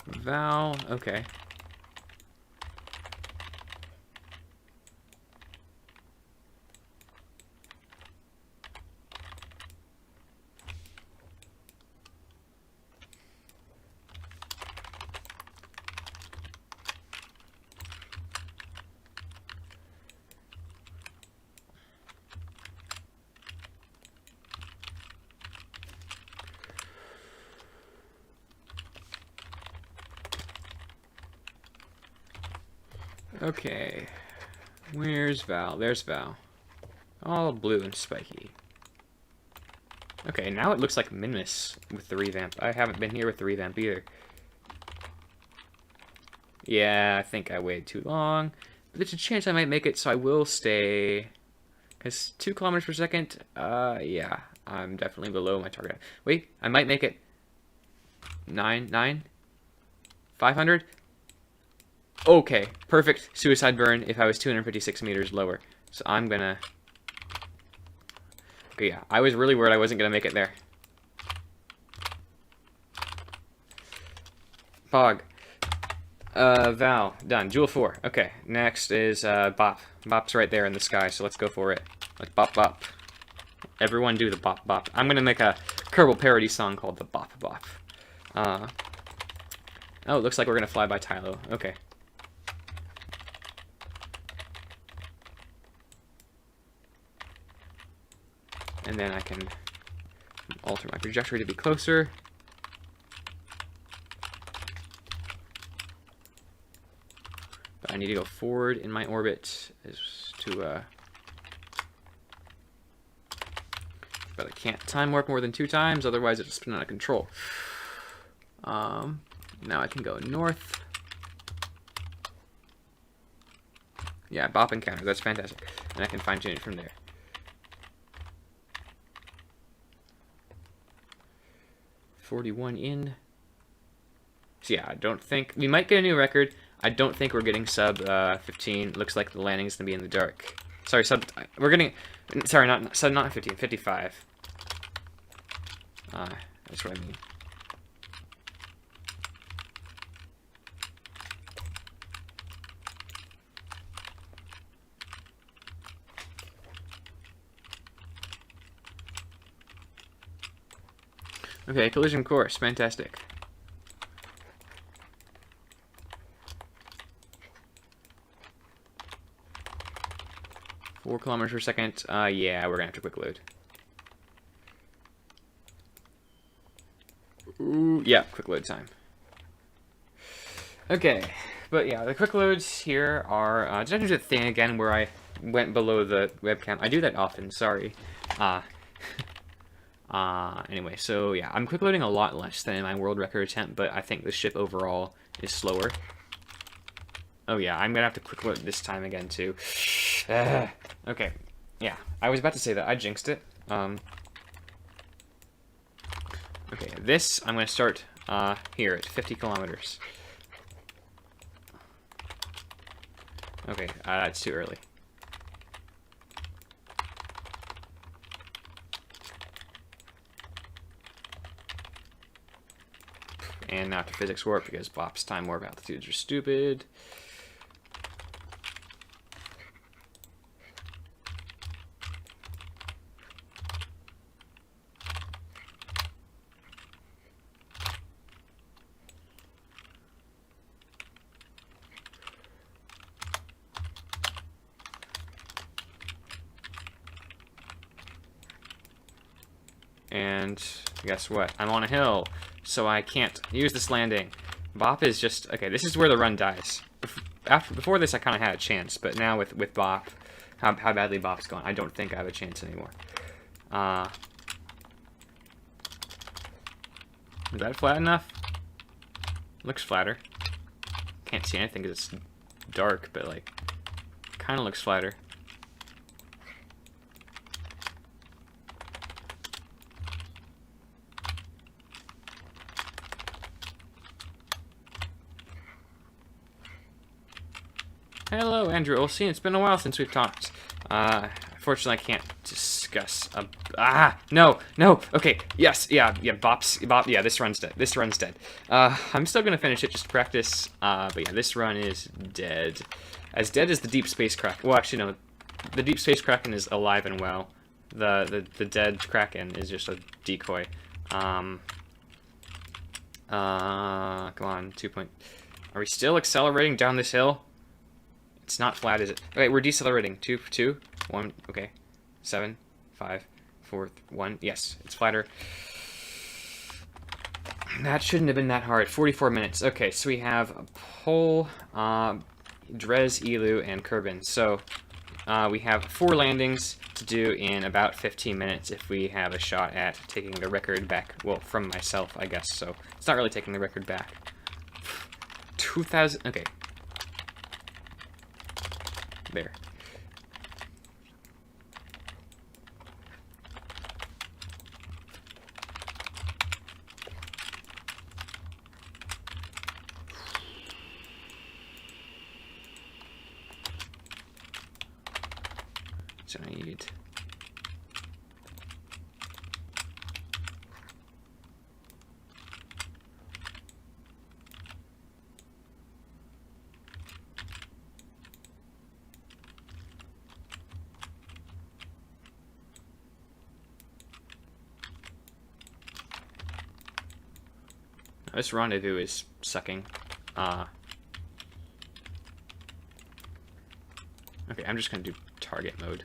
Val, okay. Okay. Where's Val? There's Val. All blue and spiky. Okay, now it looks like Minimus with the revamp. I haven't been here with the revamp either. Yeah, I think I waited too long. But there's a chance I might make it, so I will stay. Because 2 kilometers per second, yeah, I'm definitely below my target. Wait, I might make it. 500? Okay, perfect suicide burn if I was 256 meters lower. So I'm gonna... Okay, yeah, I was really worried I wasn't gonna make it there. Pog. Val, done. Jewel 4. Okay, next is, Bop. Bop's right there in the sky, so let's go for it. Let's bop bop. Everyone do the bop bop. I'm gonna make a Kerbal parody song called the Bop Bop. Oh, it looks like we're gonna fly by Tylo. Okay. And then I can alter my trajectory to be closer. But I need to go forward in my orbit but I can't time warp more than 2 times, otherwise it'll spin out of control. Now I can go north. Yeah, bop and counter, that's fantastic. And I can fine tune it from there. .41 in. So yeah, I don't think... We might get a new record. I don't think we're getting sub 15. Looks like the landing's gonna be in the dark. Sorry, sub... We're getting... Sorry, not 15, 55. That's what I mean. Okay, collision course, fantastic. Four kilometers per second. Yeah, we're gonna have to quick load. Ooh, yeah, quick load time. Okay, but yeah, the quick loads here are. Did I do the thing again where I went below the webcam? I do that often. Sorry. Anyway, so yeah, I'm quick loading a lot less than in my world record attempt, but I think the ship overall is slower. Oh yeah, I'm gonna have to quick load this time again too. Okay, yeah, I was about to say that. I jinxed it. Okay, this I'm gonna start here at 50 kilometers. Okay, it's too early. And now to physics warp because Bop's time warp altitudes are stupid. And guess what? I'm on a hill, so I can't use this landing. Bop is just... Okay, this is where the run dies. Before this, I kind of had a chance, but now with Bop, how badly Bop's gone, I don't think I have a chance anymore. Is that flat enough? Looks flatter. Can't see anything because it's dark, but like, kind of looks flatter. Hello, Andrew Olsen. It's been a while since we've talked. Unfortunately, I can't discuss. No. Okay, yes, yeah. Bop. Yeah, this run's dead. This run's dead. I'm still gonna finish it just to practice. But yeah, this run is dead. As dead as the Deep Space Kraken. Well, actually, no. The Deep Space Kraken is alive and well. The dead Kraken is just a decoy. Come on, 2 point. Are we still accelerating down this hill? It's not flat, is it? Okay, we're decelerating. 2, 1, okay. 7, 5, 4, 1. Yes, it's flatter. That shouldn't have been that hard. 44 minutes. Okay, so we have Pole, Drez, Elu, and Kerbal. So we have 4 landings to do in about 15 minutes if we have a shot at taking the record back. Well, from myself, I guess. So it's not really taking the record back. 2,000. Okay. There. So I need... This rendezvous is sucking. Okay, I'm just gonna do target mode.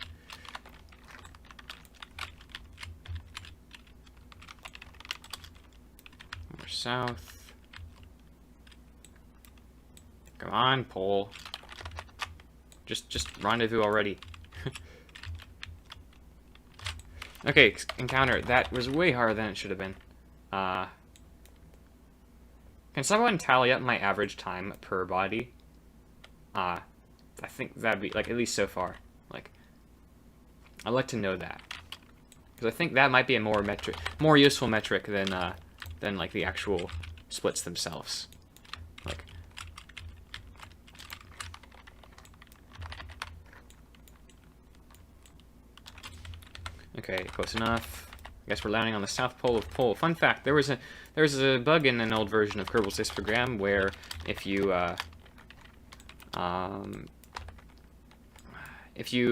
More south. Come on, pole. Just rendezvous already. Okay, encounter. That was way harder than it should have been. Can someone tally up my average time per body? I think that'd be, like, at least so far. Like, I'd like to know that. Because I think that might be a more useful metric than like, the actual splits themselves. Like... Okay, close enough. I guess we're landing on the south pole of Pole. Fun fact, there was a bug in an old version of Kerbal Space Program where if you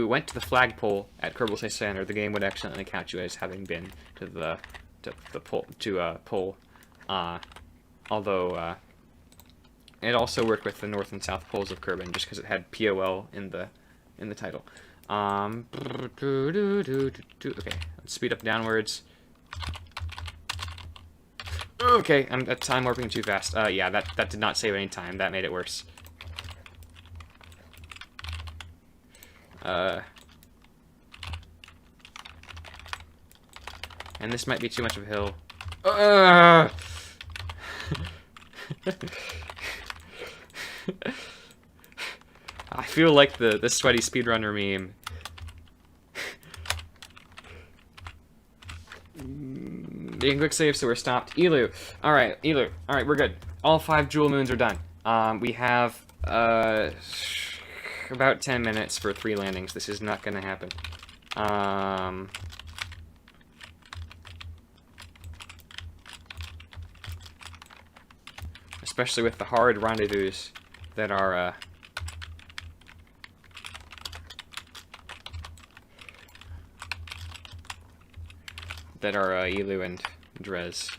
went to the flagpole at Kerbal Space Center, the game would accidentally count you as having been to the pole. Although it also worked with the north and south poles of Kerbal just because it had POL in the title. Okay, let's speed up downwards. Okay, I'm time warping too fast. Yeah, that did not save any time. That made it worse. And this might be too much of a hill. I feel like the sweaty speedrunner meme. Being quick save, so we're stopped. Elu. Alright, Elu. Alright, we're good. All 5 jewel moons are done. We have about 10 minutes for 3 landings. This is not gonna happen. Especially with the hard rendezvous that are Elu and Drez.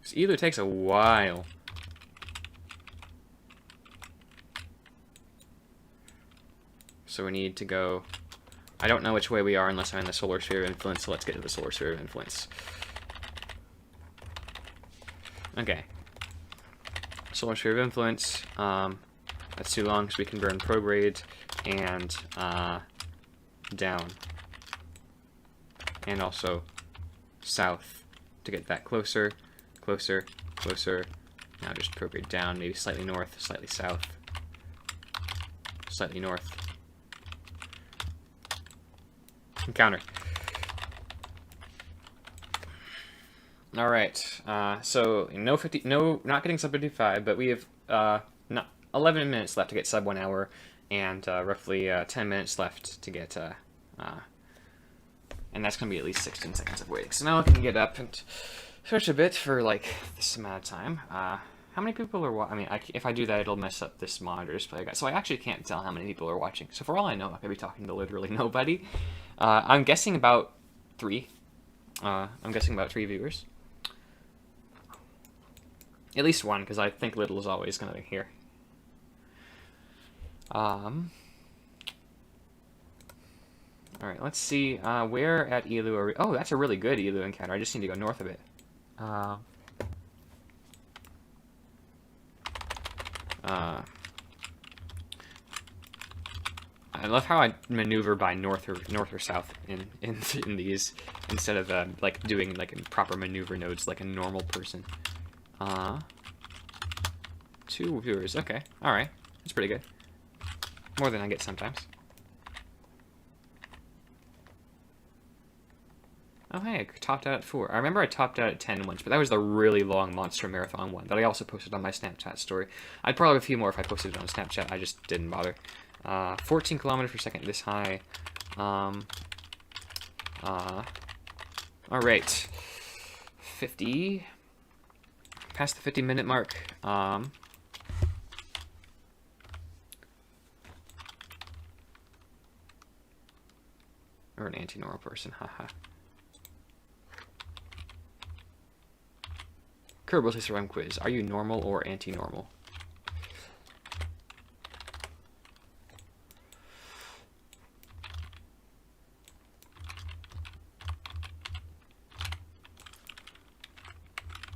Elu takes a while. So we need to go I don't know which way we are unless I'm in the solar sphere of influence, so let's get to the solar sphere of influence. Okay. Solar sphere of influence. That's too long, so we can burn prograde and down. And also south to get that closer, closer, closer. Now just prograde down, maybe slightly north, slightly south, slightly north. Encounter. All right. So not getting sub 55, but we have not 11 minutes left to get sub 1 hour, and roughly 10 minutes left to get and that's gonna be at least 16 seconds of waiting. So now I can get up and search a bit for like this amount of time. How many people are watching? I mean, if I do that, it'll mess up this monitor display. So I actually can't tell how many people are watching. So for all I know, I could be talking to literally nobody. I'm guessing about 3. I'm guessing about 3 viewers. At least 1, because I think little is always going to be here. Alright, let's see. Where at Elu are we? Oh, that's a really good Elu encounter. I just need to go north of it. I love how I maneuver by north or south in these instead of like doing like proper maneuver nodes like a normal person. 2 viewers. Okay, all right, that's pretty good. More than I get sometimes. Oh hey, I topped out at 4. I remember I topped out at 10 once, but that was the really long Monster Marathon one that I also posted on my Snapchat story. I'd probably have a few more if I posted it on Snapchat. I just didn't bother. 14 kilometers per second this high. Alright. 50. Past the 50-minute mark. Or an anti-normal person, haha. Kerbal's histogram quiz. Are you normal or anti-normal?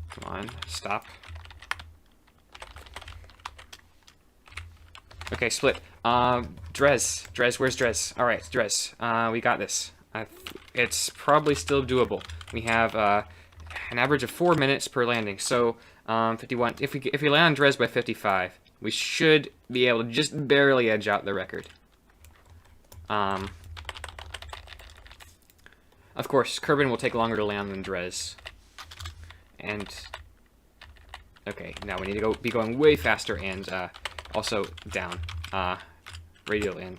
Come on, stop. Okay, split. Drez, where's Drez? Alright, Drez. We got this. It's probably still doable. We have an average of 4 minutes per landing, so 51. If we land on Drez by 55, we should be able to just barely edge out the record. Of course, Kerbal will take longer to land than Drez. And okay, now we need to be going way faster and also down. Radial in.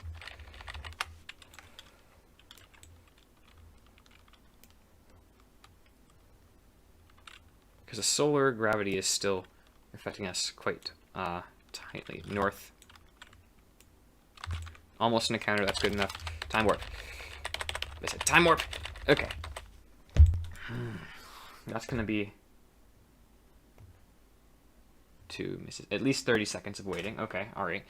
Because the solar gravity is still affecting us quite tightly. North. Almost an encounter, that's good enough. Time warp. I said time warp! Okay. That's gonna be 2 misses. At least 30 seconds of waiting. Okay, alright.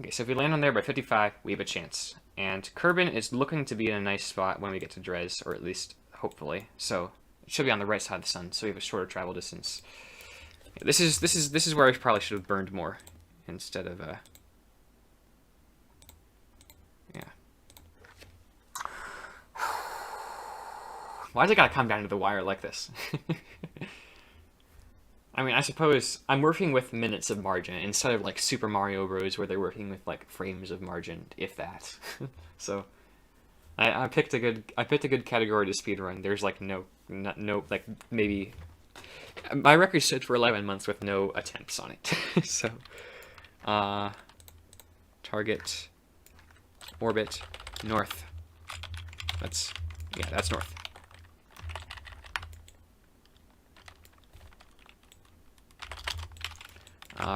Okay, so if we land on there by 55, we have a chance. And Kerbal is looking to be in a nice spot when we get to Drez, or at least, hopefully. So, it should be on the right side of the sun, so we have a shorter travel distance. This is where I probably should have burned more, instead of, yeah. Why's it gotta come down to the wire like this? I mean, I suppose I'm working with minutes of margin instead of like Super Mario Bros. Where they're working with like frames of margin, if that. So, I picked a good category to speedrun. There's like no like maybe my record stood for 11 months with no attempts on it. So, target, orbit, north. That's north.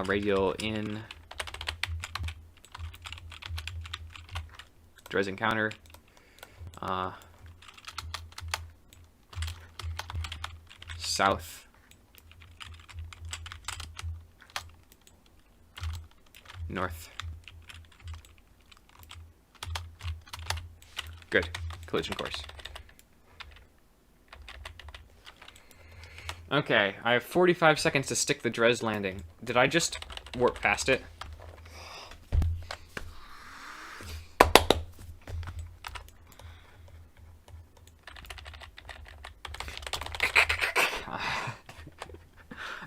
Radial in. Drez encounter. South. North. Good. Collision course. Okay, I have 45 seconds to stick the Dres landing. Did I just warp past it?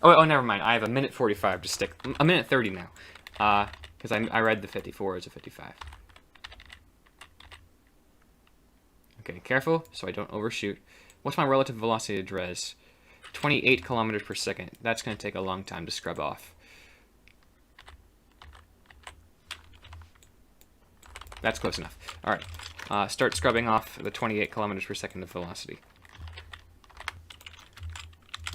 Oh, never mind. I have a minute 45 to stick. A minute 30 now. Because I read the 54 as a 55. Okay, careful so I don't overshoot. What's my relative velocity to Dres? 28 kilometers per second. That's going to take a long time to scrub off. That's close enough. Alright, start scrubbing off the 28 kilometers per second of velocity.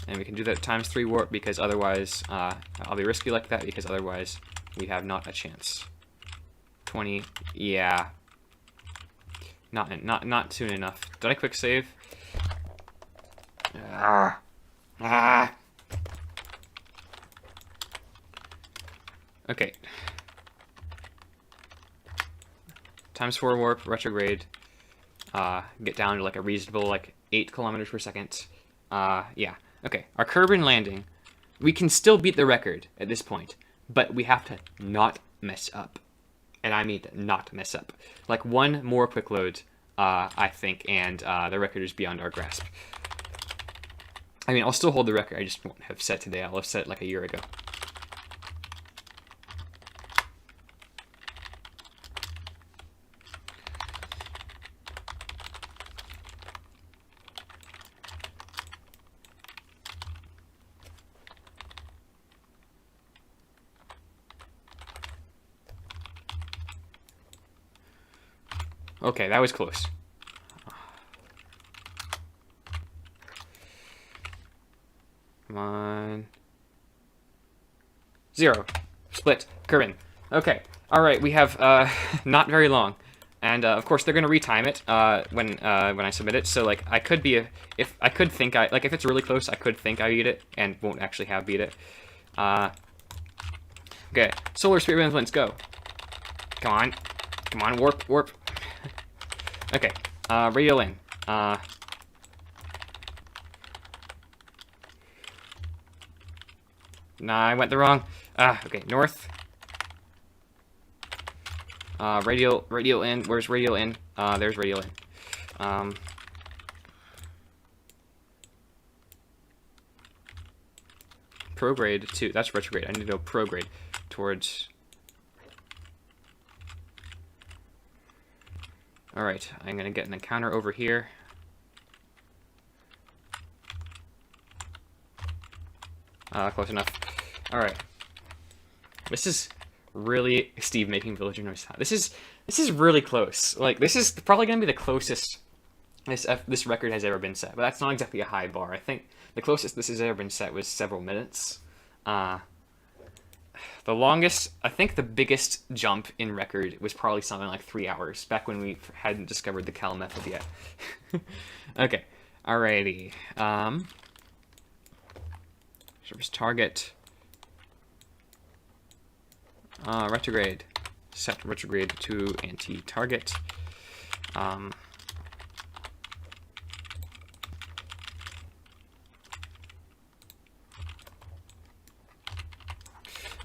And we can do that times 3 warp because otherwise, I'll be risky like that because otherwise we have not a chance. 20, yeah. Not soon enough. Did I quick save? Okay. Times 4 warp, retrograde. Get down to like a reasonable, like 8 kilometers per second. Yeah. Okay, our Kerbal landing, we can still beat the record at this point, but we have to not mess up. And I mean not mess up. Like one more quick load, I think, and the record is beyond our grasp. I mean, I'll still hold the record, I just won't have set today. I'll have set it like a year ago. Okay, that was close. Come on. 0. Split. Kerbal. Okay. Alright, we have not very long. And of course they're gonna retime it when I submit it. So like I could be if it's really close, I could think I beat it and won't actually have beat it. Okay. Solar Speedrun, let's go. Come on. Come on, warp. Okay, radial in. Nah, I went the wrong. Okay, north. Radial in. Where's radial in? There's radial in. Prograde 2. That's retrograde. I need to go prograde towards. Alright, I'm going to get an encounter over here. Close enough. Alright. This is really Steve making villager noise. This is really close. Like, this is probably going to be the closest this record has ever been set. But that's not exactly a high bar. I think the closest this has ever been set was several minutes. The longest, I think the biggest jump in record was probably something like 3 hours, back when we hadn't discovered the Cal method yet. Okay, alrighty. Service target. Retrograde. Set retrograde to anti-target.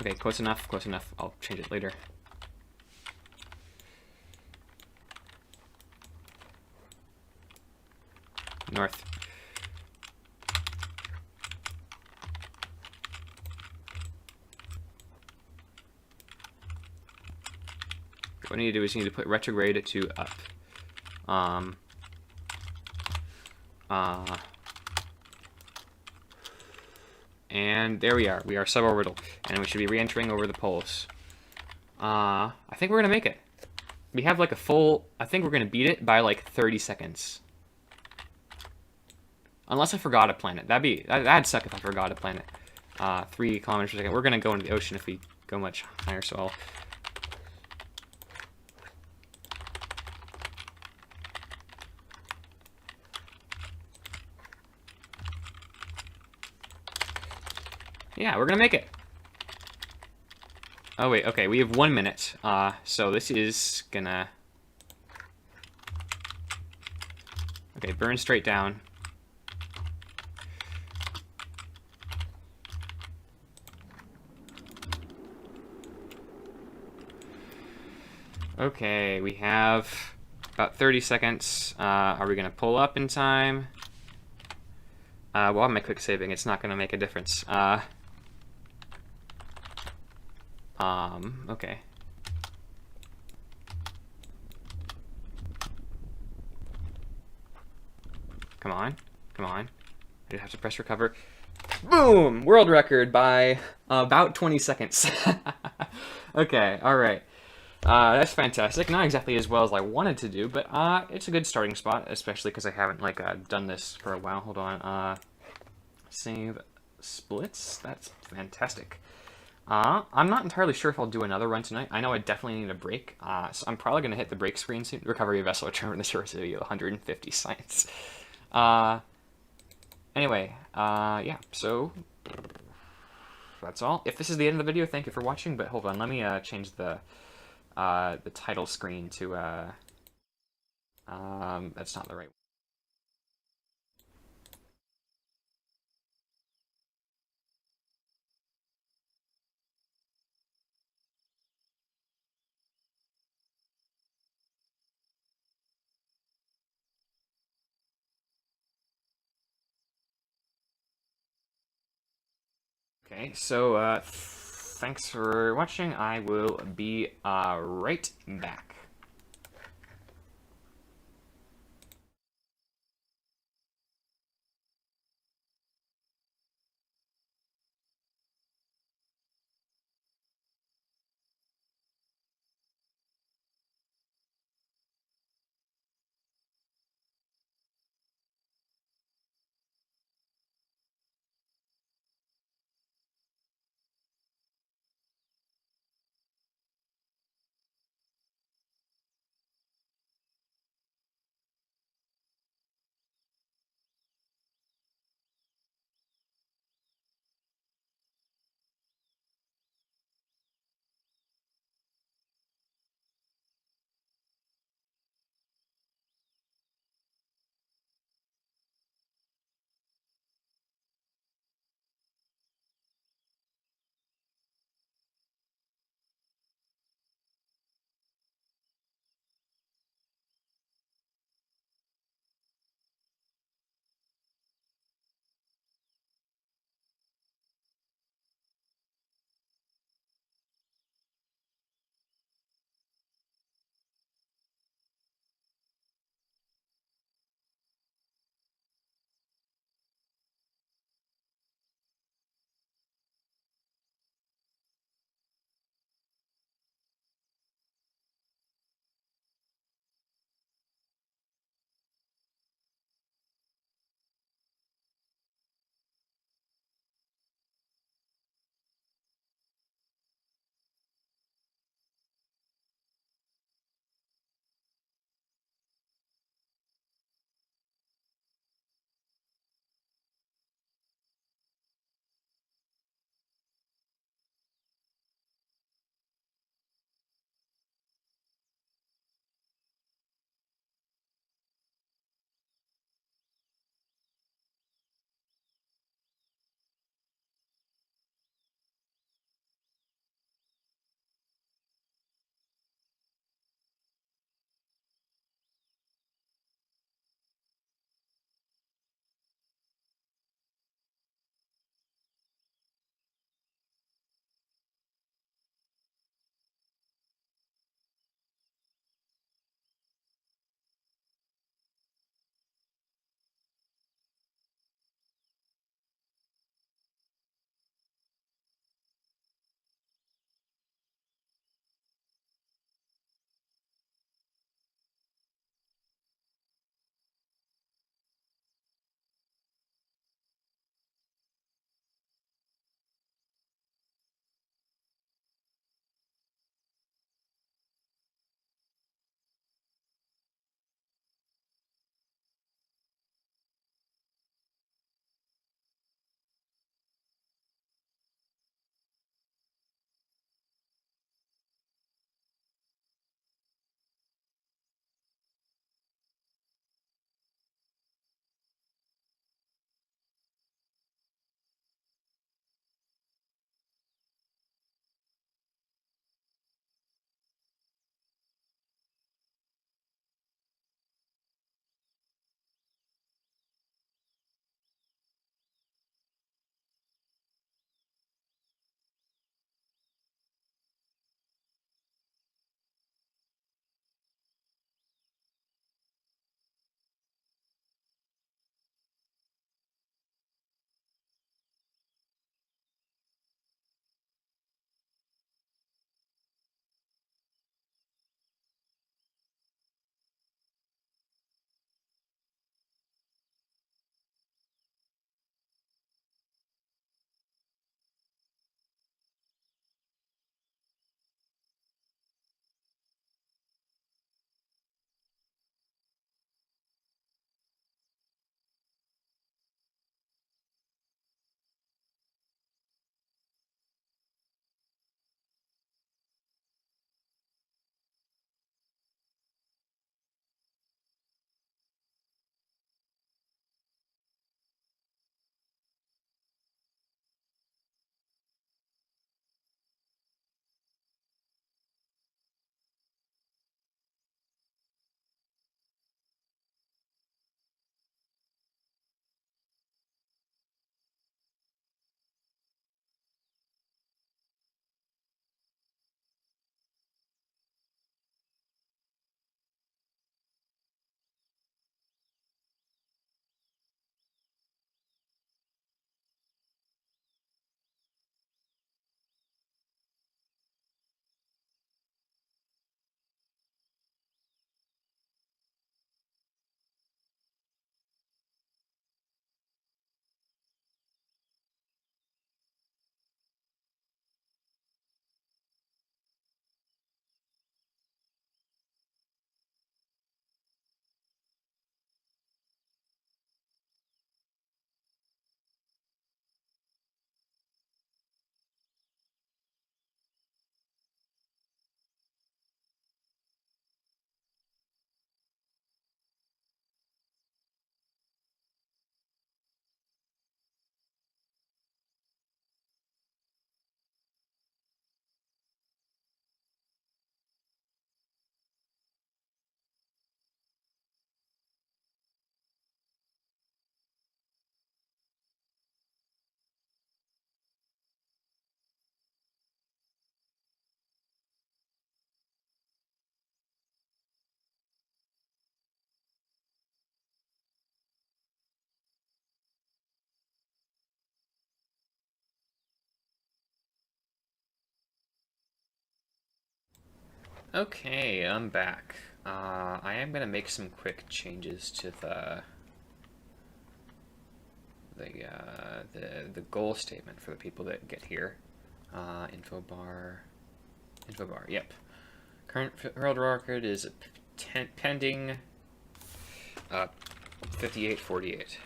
Okay, close enough. I'll change it later. North. What I need to do is you need to put retrograde to up. And there we are. We are suborbital, and we should be re-entering over the poles. I think we're gonna make it. We have like a full. I think we're gonna beat it by like 30 seconds. Unless I forgot a planet. That'd suck if I forgot a planet. 3 kilometers per second. We're gonna go into the ocean if we go much higher. So I'll. Yeah, we're gonna make it. Oh wait, okay, we have 1 minute. So this is gonna. Okay, burn straight down. Okay, we have about 30 seconds. Are we going to pull up in time? Well, I'm quick saving. It's not going to make a difference. Okay. Come on. Come on. I just have to press recover. Boom! World record by about 20 seconds. Okay, alright. That's fantastic. Not exactly as well as I wanted to do, but it's a good starting spot, especially because I haven't done this for a while. Hold on. Save splits. That's fantastic. I'm not entirely sure if I'll do another run tonight. I know I definitely need a break, so I'm probably going to hit the break screen soon. Recovery vessel return from the shore video, 150 science. Anyway, yeah, so that's all. If this is the end of the video, thank you for watching, but hold on, let me change the title screen to, that's not the right one. Okay, so thanks for watching. I will be right back. Okay, I'm back. I am gonna make some quick changes to the goal statement for the people that get here. Info bar, yep. Current world record is pending 58:48.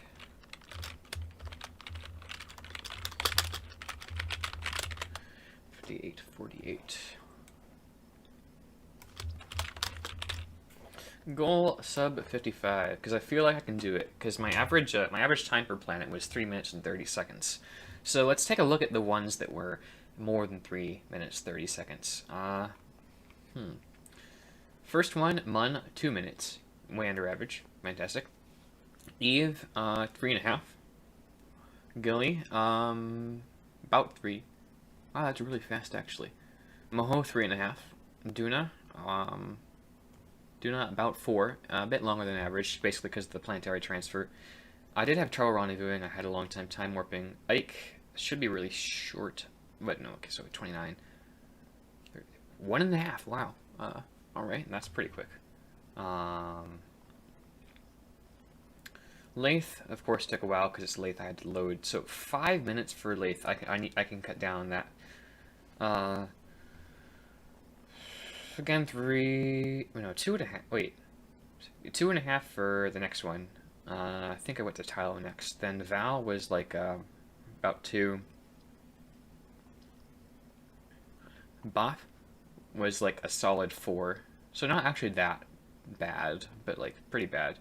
58:48. Goal sub 55 because I feel like I can do it because my average time per planet was 3 minutes and 30 seconds. So let's take a look at the ones that were more than 3 minutes 30 seconds. First one, Mun, 2 minutes, way under average, fantastic. Eve, 3.5. Gilly, about 3. Wow, that's really fast actually. Moho, 3.5. Duna, about 4, a bit longer than average, basically because of the planetary transfer. I did have trouble rendezvousing. I had a long time warping. Ike should be really short, but no. Okay, so 29, 1.5. Wow. All right, that's pretty quick. Lathe, of course, took a while because it's Lathe I had to load. So 5 minutes for Lathe. I can cut down that. Again, 2.5. Wait, 2.5 for the next one. I think I went to Tylo next. Then Val was like about 2. Boff was like a solid 4. So not actually that bad, but like pretty bad.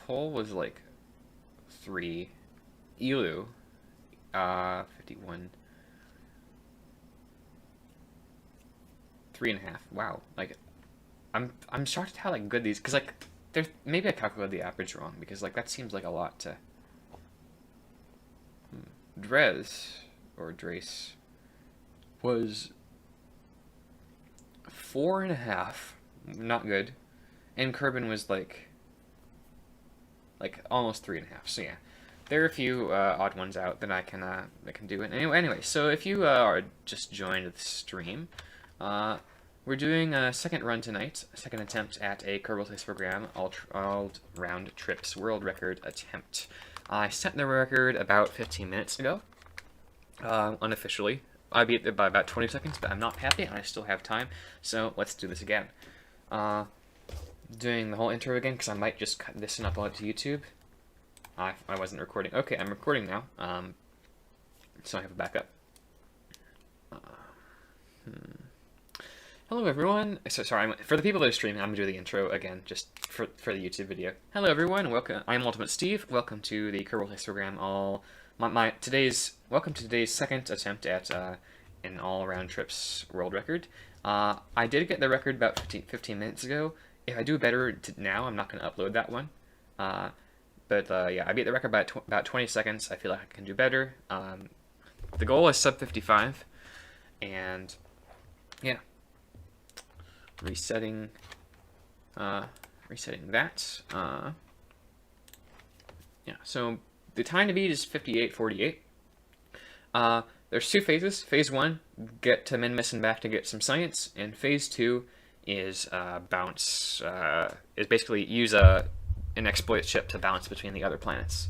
Pole was like 3. Elu, 51. 3.5. Wow. Like, I'm shocked at how like good these, because like there's maybe I calculated the average wrong because like that seems like a lot to. Drez or Drace was 4.5, not good, and Kerbin was like almost 3.5. So yeah, there are a few odd ones out that I can do it anyway. So if you are just joined the stream, we're doing a second run tonight, a second attempt at a Kerbal Space Program all round trips world record attempt. I set the record about 15 minutes ago, unofficially. I beat it by about 20 seconds, but I'm not happy, and I still have time, so let's do this again. Doing the whole intro again, because I might just cut this and upload it to YouTube. I wasn't recording. Okay, I'm recording now, so I have a backup. Hello everyone. So sorry, for the people that are streaming, I'm gonna do the intro again, just for the YouTube video. Hello everyone, welcome. I'm Ultimate Steve. Welcome to the Kerbal Space Program. Welcome to today's second attempt at an all-around trips world record. I did get the record about 15 minutes ago. If I do better now, I'm not gonna upload that one. But yeah, I beat the record by about 20 seconds. I feel like I can do better. The goal is sub 55, and yeah. Resetting that. Yeah, so the time to beat is 58:48. There's 2 phases. Phase 1, get to Min-Miss and back to get some science, and Phase 2 is bounce. Is basically use an exploit ship to bounce between the other planets.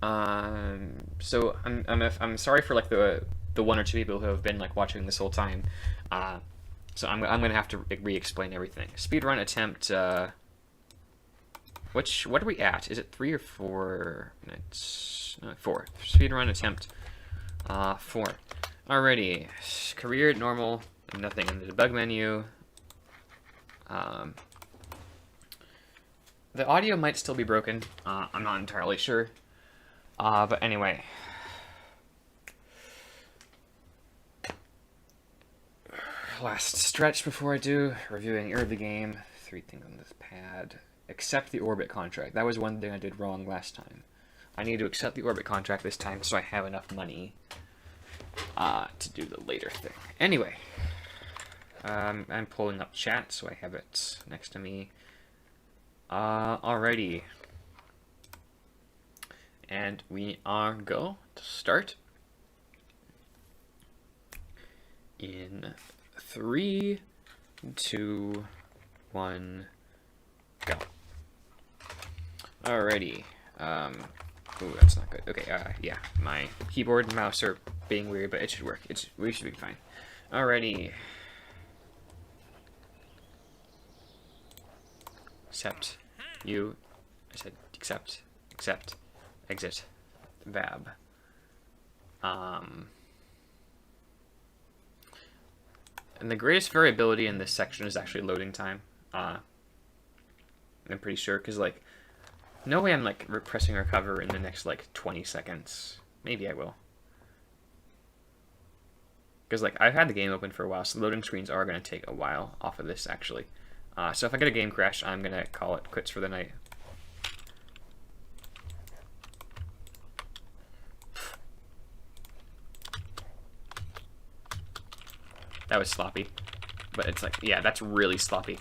So I'm sorry for like the 1 or 2 people who have been like watching this whole time. So I'm gonna have to re-explain everything. Speedrun attempt. What are we at? Is it 3 or 4 minutes? No, 4. Speedrun attempt. 4. Alrighty. Career normal. Nothing in the debug menu. The audio might still be broken. I'm not entirely sure. But anyway. Last stretch before I do, reviewing early game, 3 things on this pad. Accept the orbit contract. That was one thing I did wrong last time. I need to accept the orbit contract this time so I have enough money to do the later thing. Anyway, I'm pulling up chat so I have it next to me. Alrighty. And we are go to start. in 3, 2, 1, go. Alrighty. Ooh, that's not good. Okay, yeah, my keyboard and mouse are being weird, but it should work. We should be fine. Alrighty. Accept. I said accept, exit, vab. And the greatest variability in this section is actually loading time. I'm pretty sure, because, like, no way I'm, like, pressing recover in the next, like, 20 seconds. Maybe I will. Because, like, I've had the game open for a while, so loading screens are going to take a while off of this, actually. So if I get a game crash, I'm going to call it quits for the night. That was sloppy. But it's like, yeah, that's really sloppy.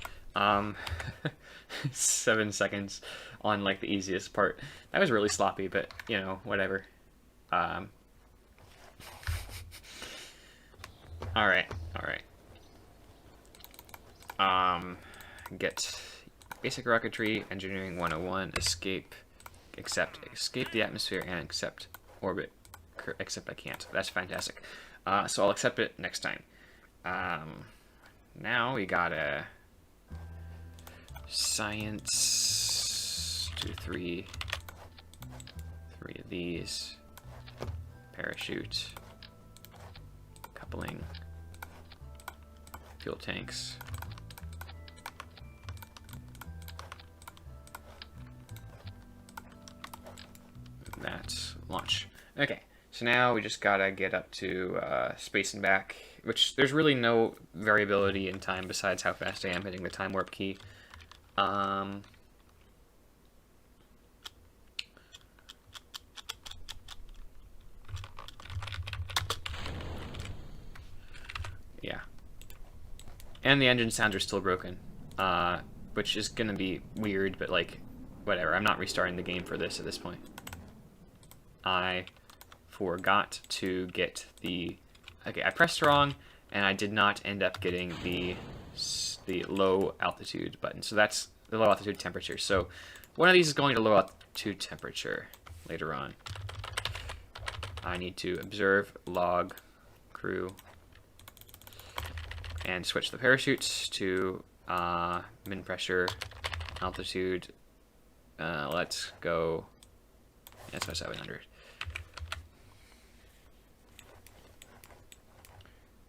7 seconds on, like, the easiest part. That was really sloppy, but, you know, whatever. Alright. Get basic rocketry, engineering 101, escape the atmosphere, and accept orbit, except I can't. That's fantastic. So I'll accept it next time. Now we gotta science, do three of these, parachute, coupling, fuel tanks, that's launch. Okay, so now we just gotta get up to space and back, which there's really no variability in time besides how fast I am hitting the time warp key. Yeah. And the engine sounds are still broken, which is gonna be weird, but, like, whatever. I'm not restarting the game for this at this point. I forgot to get the... Okay, I pressed wrong, and I did not end up getting the low altitude button. So that's the low altitude temperature. So one of these is going to low altitude temperature later on. I need to observe, log, crew, and switch the parachutes to min pressure, altitude. Let's go. That's my 700.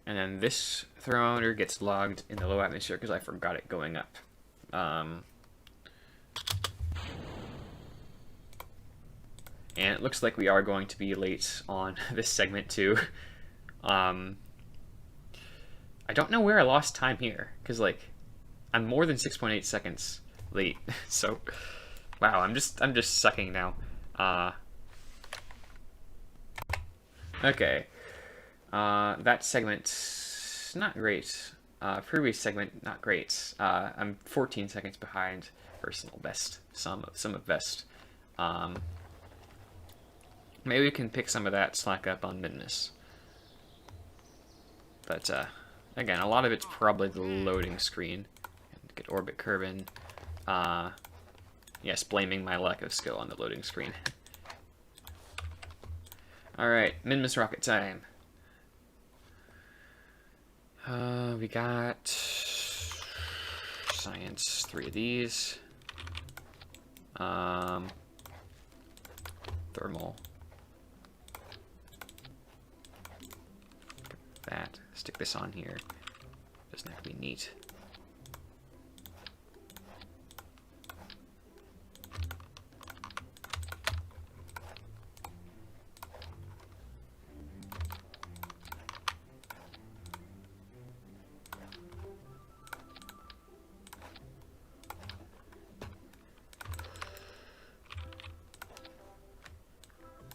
And then this thermometer gets logged in the low atmosphere because I forgot it going up. And it looks like we are going to be late on this segment too. I don't know where I lost time here, because, like, I'm more than 6.8 seconds late. So, wow, I'm just sucking now. Okay. That segment, not great. Previous segment, not great. I'm 14 seconds behind personal best, some of best. Maybe we can pick some of that slack up on midness. But, again, a lot of it's probably the loading screen. Get orbit curve in. Yes, blaming my lack of skill on the loading screen. Alright, min-miss rocket time. We got science, 3 of these. Thermal. That. Stick this on here. Doesn't have to be neat.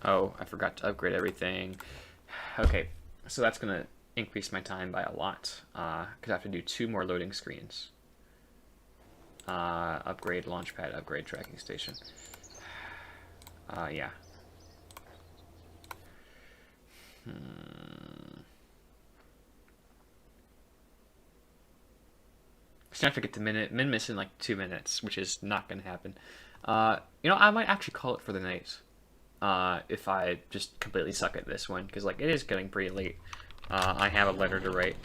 Oh, I forgot to upgrade everything. Okay, so that's going to increase my time by a lot, because I have to do 2 more loading screens. Upgrade launchpad, upgrade tracking station. Yeah. gonna have to get to min miss in like 2 minutes, which is not gonna happen. You know, I might actually call it for the night. If I just completely suck at this one, because like it is getting pretty late. I have a letter to write.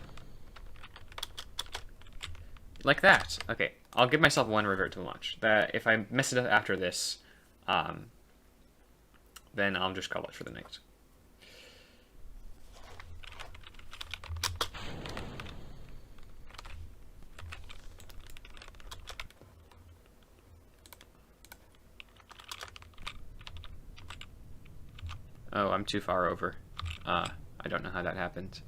Like that. Okay, I'll give myself one revert to launch. That if I mess it up after this, then I'll just call it for the night. Oh, I'm too far over. I don't know how that happened.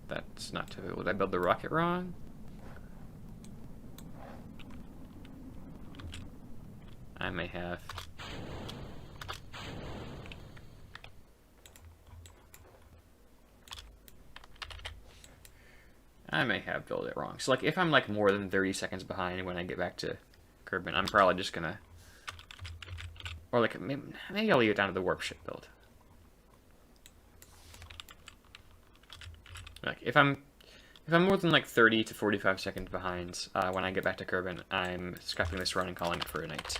That's not too... Would I build the rocket wrong? I may have. I may have built it wrong. So, like, if I'm, like, more than 30 seconds behind when I get back to Kerbal, I'm probably just gonna... Or, like, maybe I'll leave it down to the warp ship build. Like, if I'm more than, like, 30 to 45 seconds behind when I get back to Kerbal, I'm scrapping this run and calling it for a night.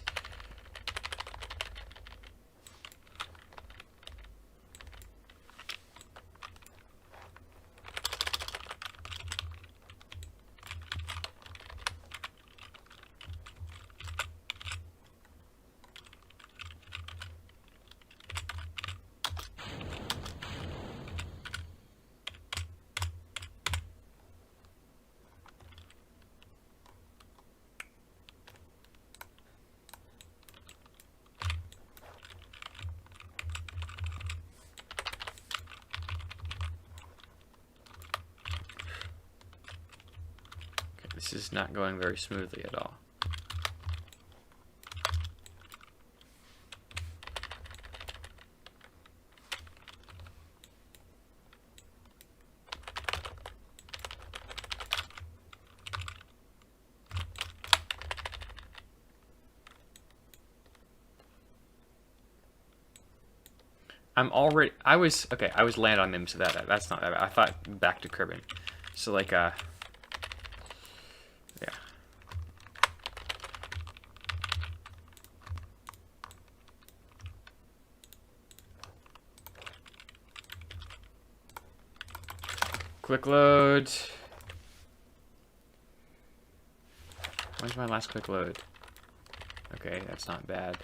This is not going very smoothly at all. I was land on them, so that's not that bad. I thought back to Kerbal. So like yeah. Quick load. When's my last quick load? Okay, that's not bad.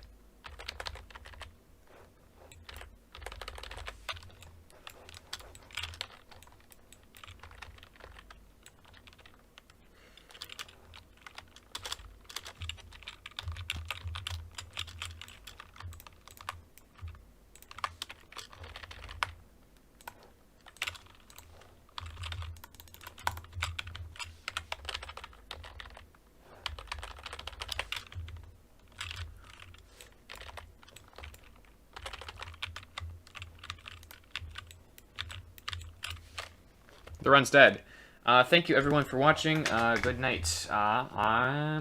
The run's dead. Thank you everyone for watching. Good night.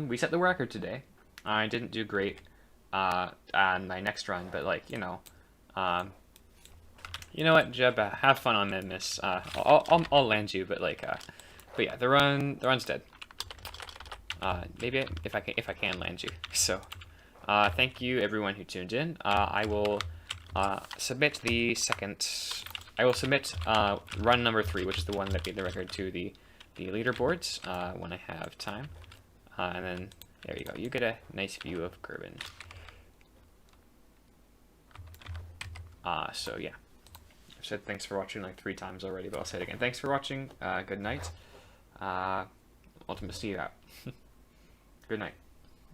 We set the record today. I didn't do great on my next run, but like you know what, Jeb, have fun on this. I'll land you, but like, but yeah, the run's dead. Maybe if I can land you. So, thank you everyone who tuned in. I will submit the second. I will submit run number 3, which is the one that beat the record, to the leaderboards when I have time. And then there you go. You get a nice view of Kerbal. So yeah, I've said thanks for watching like 3 times already, but I'll say it again. Thanks for watching. Good night. Ultimate Steve out. Good night.